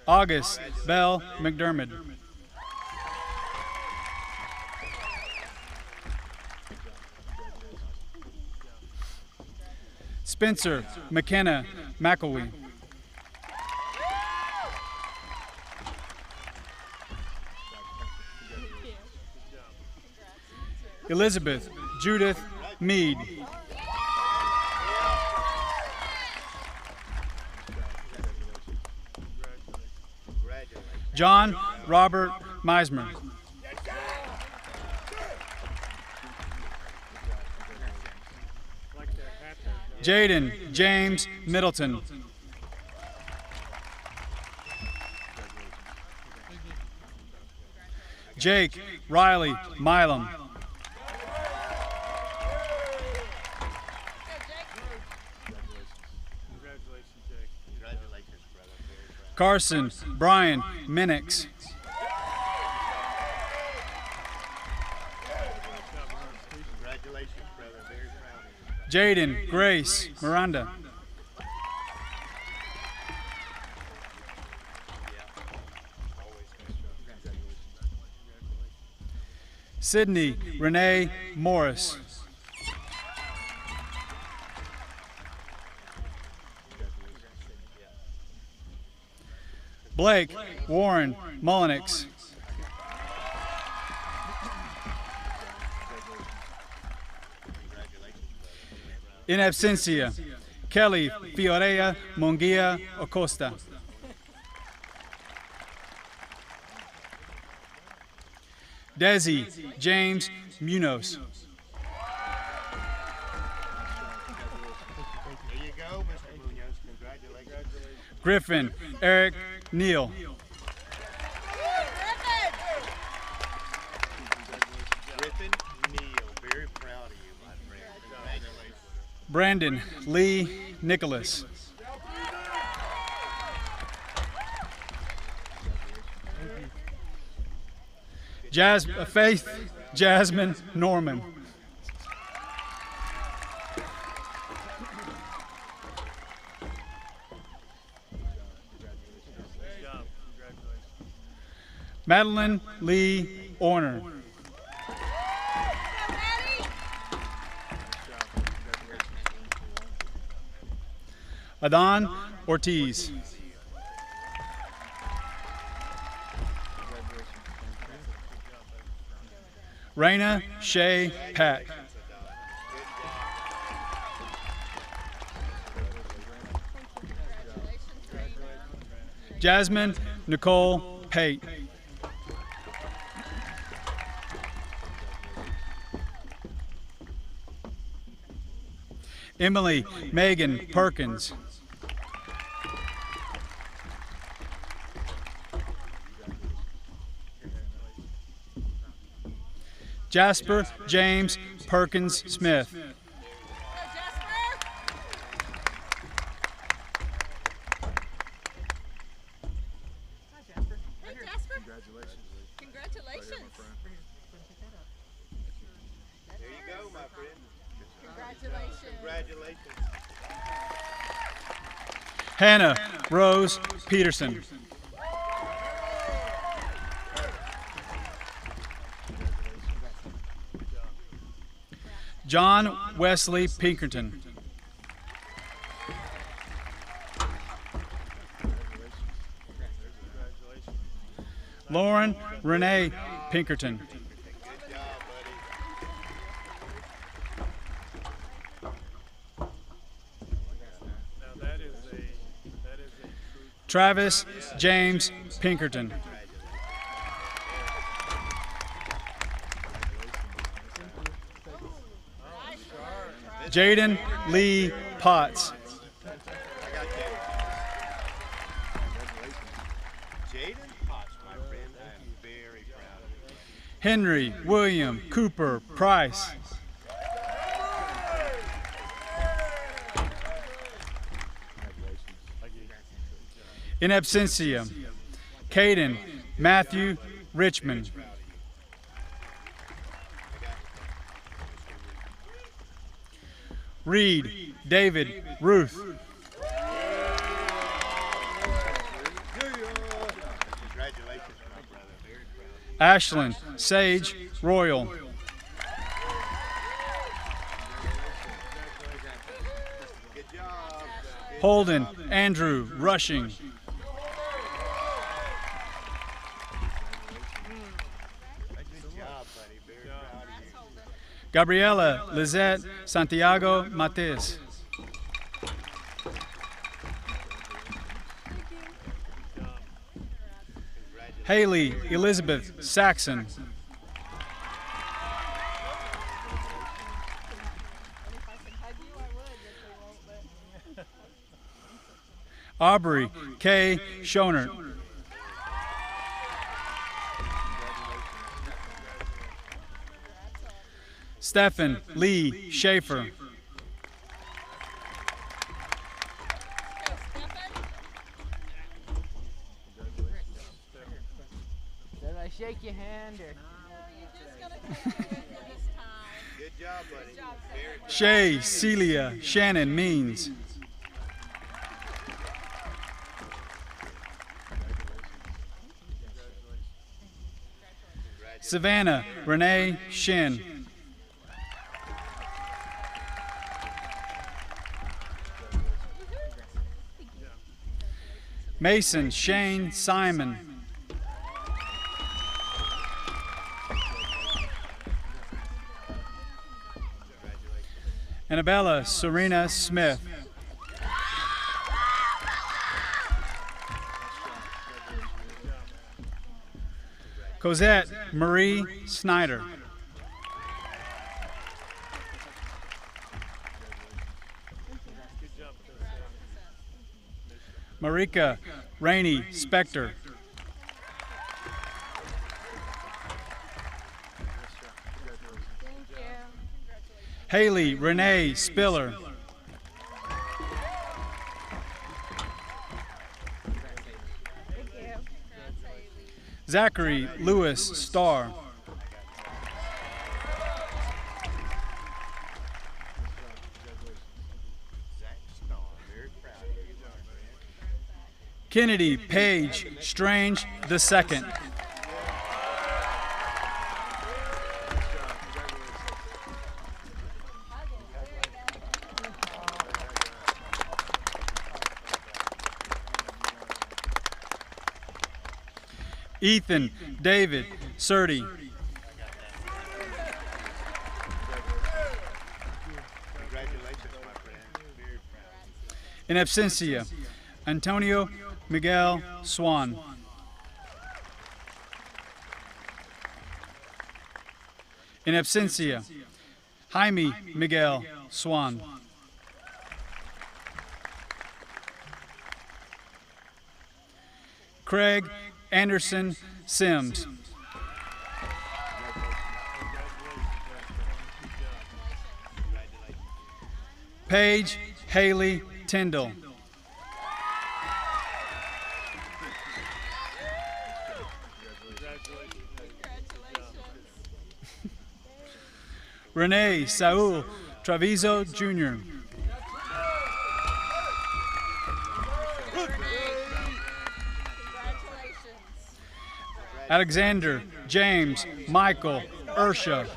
August Bell McDermott. Spencer McKenna McElwee. Elizabeth Judith Mead. John Robert Meismer. Jaden James Middleton. Jake Riley Milam. Congratulations, Jake. Congratulations, brother. Carson Brian Minix. Congratulations, brother. Very proud of you. Jaden Grace Miranda. Sydney Renee Morris. Blake Warren Mullenix. In absentia, Kelly Fiorea Munguia Acosta. Desi James Munoz. There you go, Mr. Munoz. Congratulations. Griffin Eric Neal. Griffin Neal. Very proud of you, my friend. Congratulations. Brandon Lee Nicholas. Faith Jasmine Norman. Madeline Lee Orner. Adon Ortiz. Raina Shea Pat. Jasmine Nicole Pate. Emily Megan Perkins. Jasper James Perkins Smith. There you go, my friend. Congratulations. Hannah Rose Peterson. John Wesley Pinkerton. Lauren Renee Pinkerton. Good job, buddy. Travis James Pinkerton. Jaden Lee Potts. I got Jaden Potts, my friend. I am very proud of you. Henry William Cooper Price. In absentia, Caden Matthew Richmond. Reed David Ruth. Congratulations, my brother. Very proud. Ashlyn Sage Royal. Good job. Holden Andrew Rushing. Good job, buddy. Very proud of you. Gabriela Lizette Santiago Mates. Haley Elizabeth Saxon. Aubrey K. Schoner. Stephen Lee Schaefer. shake your hand or? Good job, buddy. Very proud. Shay Celia Shannon Means. Savannah Renee Shin. Mason Shane Simon. Annabella Serena Smith. Cosette Marie Snyder. Marika Rainey Spector. Haley Renee Spiller. Zachary Lewis Starr. Kennedy Page Strange II. Ethan David Surdy. Congratulations, my friend. Very proud. In absentia, Antonio Miguel Swan. In absentia, Jaime Miguel Swan. Craig Anderson Sims. Paige Haley Tyndall. Renee Saul Traviso Jr. Alexander James Michael Ursha.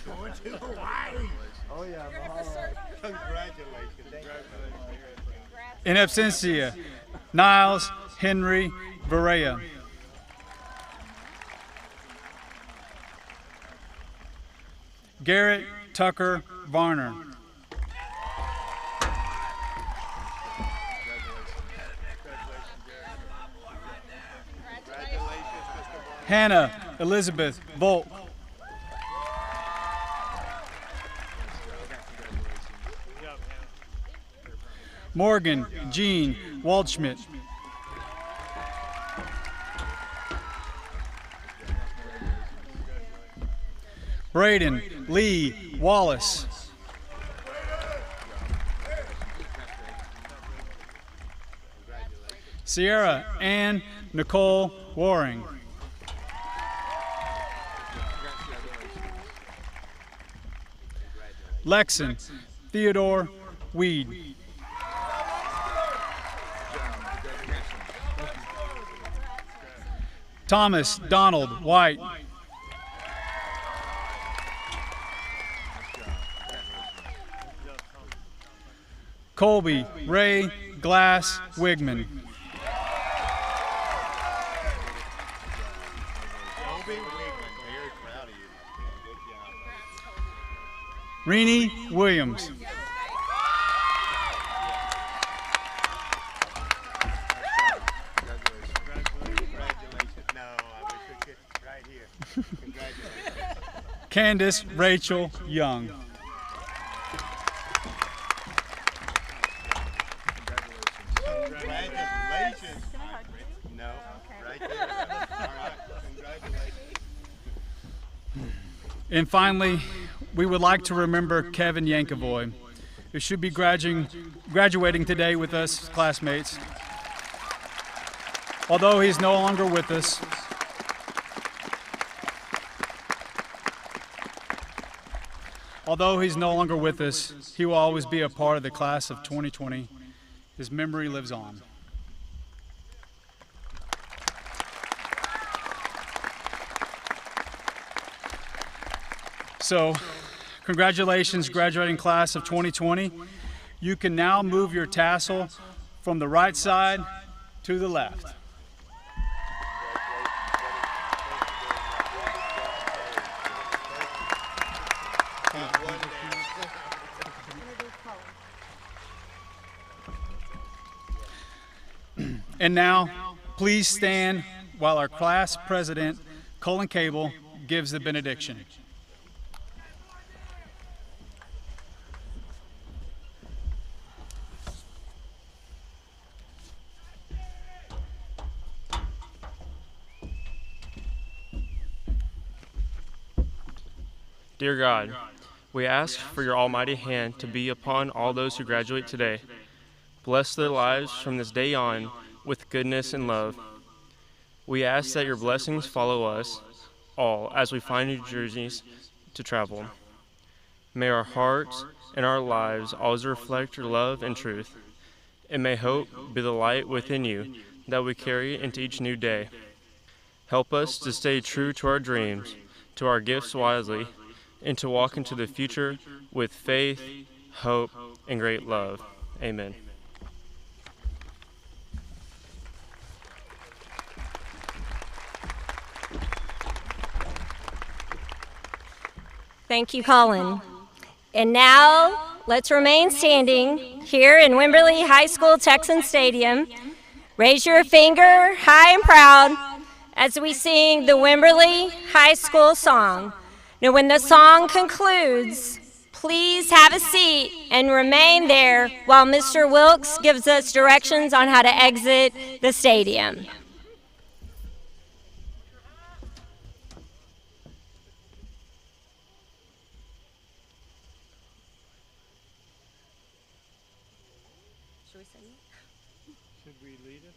Going to Hawaii. Oh yeah, congratulations. In absentia, Niles Henry Varela. Garrett Tucker Varner. Hannah Elizabeth Volk. Morgan Jean Waldschmidt. Braden Lee Wallace. Sierra Ann Nicole Waring. Lexon Theodore Weed. Thomas Donald White. Colby Ray Glass Wigman. Renee Williams. Candace Rachel Young. Congratulations. No, right there. All right, congratulations. And finally, we would like to remember Kevin Yankovoy, who should be graduating today with us, classmates. Although he's no longer with us, he will always be a part of the class of 2020. His memory lives on. So, congratulations, graduating class of 2020. You can now move your tassel from the right side to the left. And now, please stand while our class president, Colin Cable, gives the benediction. Dear God, we ask for your almighty hand to be upon all those who graduate today. Bless their lives from this day on with goodness and love. We ask that your blessings follow us all as we find new journeys to travel. May our hearts and our lives always reflect your love and truth, and may hope be the light within you that we carry into each new day. Help us to stay true to our dreams, to our gifts wisely, and to walk into the future with faith, hope, and great love. Amen. Thank you, Colin. And now, let's remain standing here in Wimberley High School Texans Stadium. Raise your finger high and proud as we sing the Wimberley High School song. Now, when the song concludes, please have a seat and remain there while Mr. Wilkes gives us directions on how to exit the stadium. Should we lead it?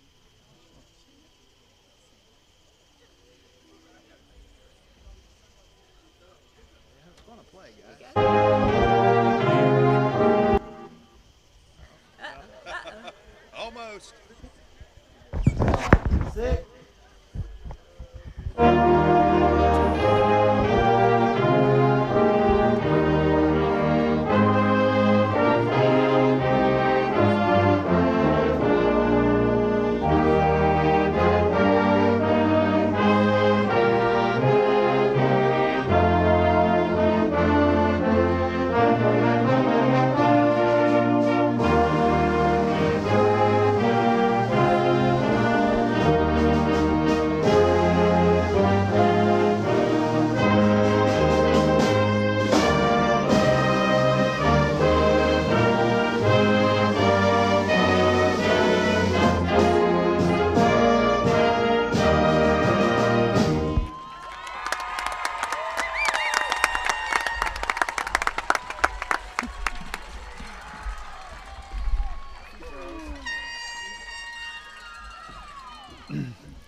Almost. Six.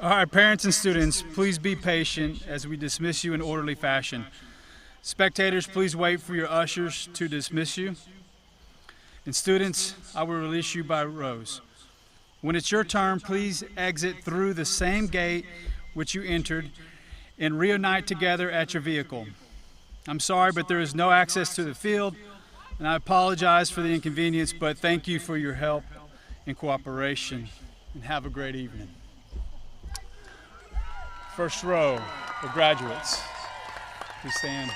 All right, parents and students, please be patient as we dismiss you in orderly fashion. Spectators, please wait for your ushers to dismiss you. And students, I will release you by rows. When it's your turn, please exit through the same gate which you entered and reunite together at your vehicle. I'm sorry, but there is no access to the field, and I apologize for the inconvenience, but thank you for your help and cooperation, and have a great evening. First row of graduates, please stand.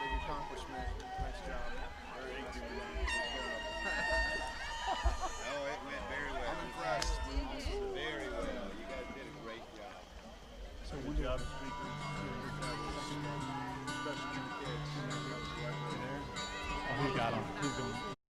Big accomplishment. Nice job. Oh, it went very well. I'm impressed. Very well. You guys did a great job. So good job, speakers. Especially your kids. Oh, he got him. He's going.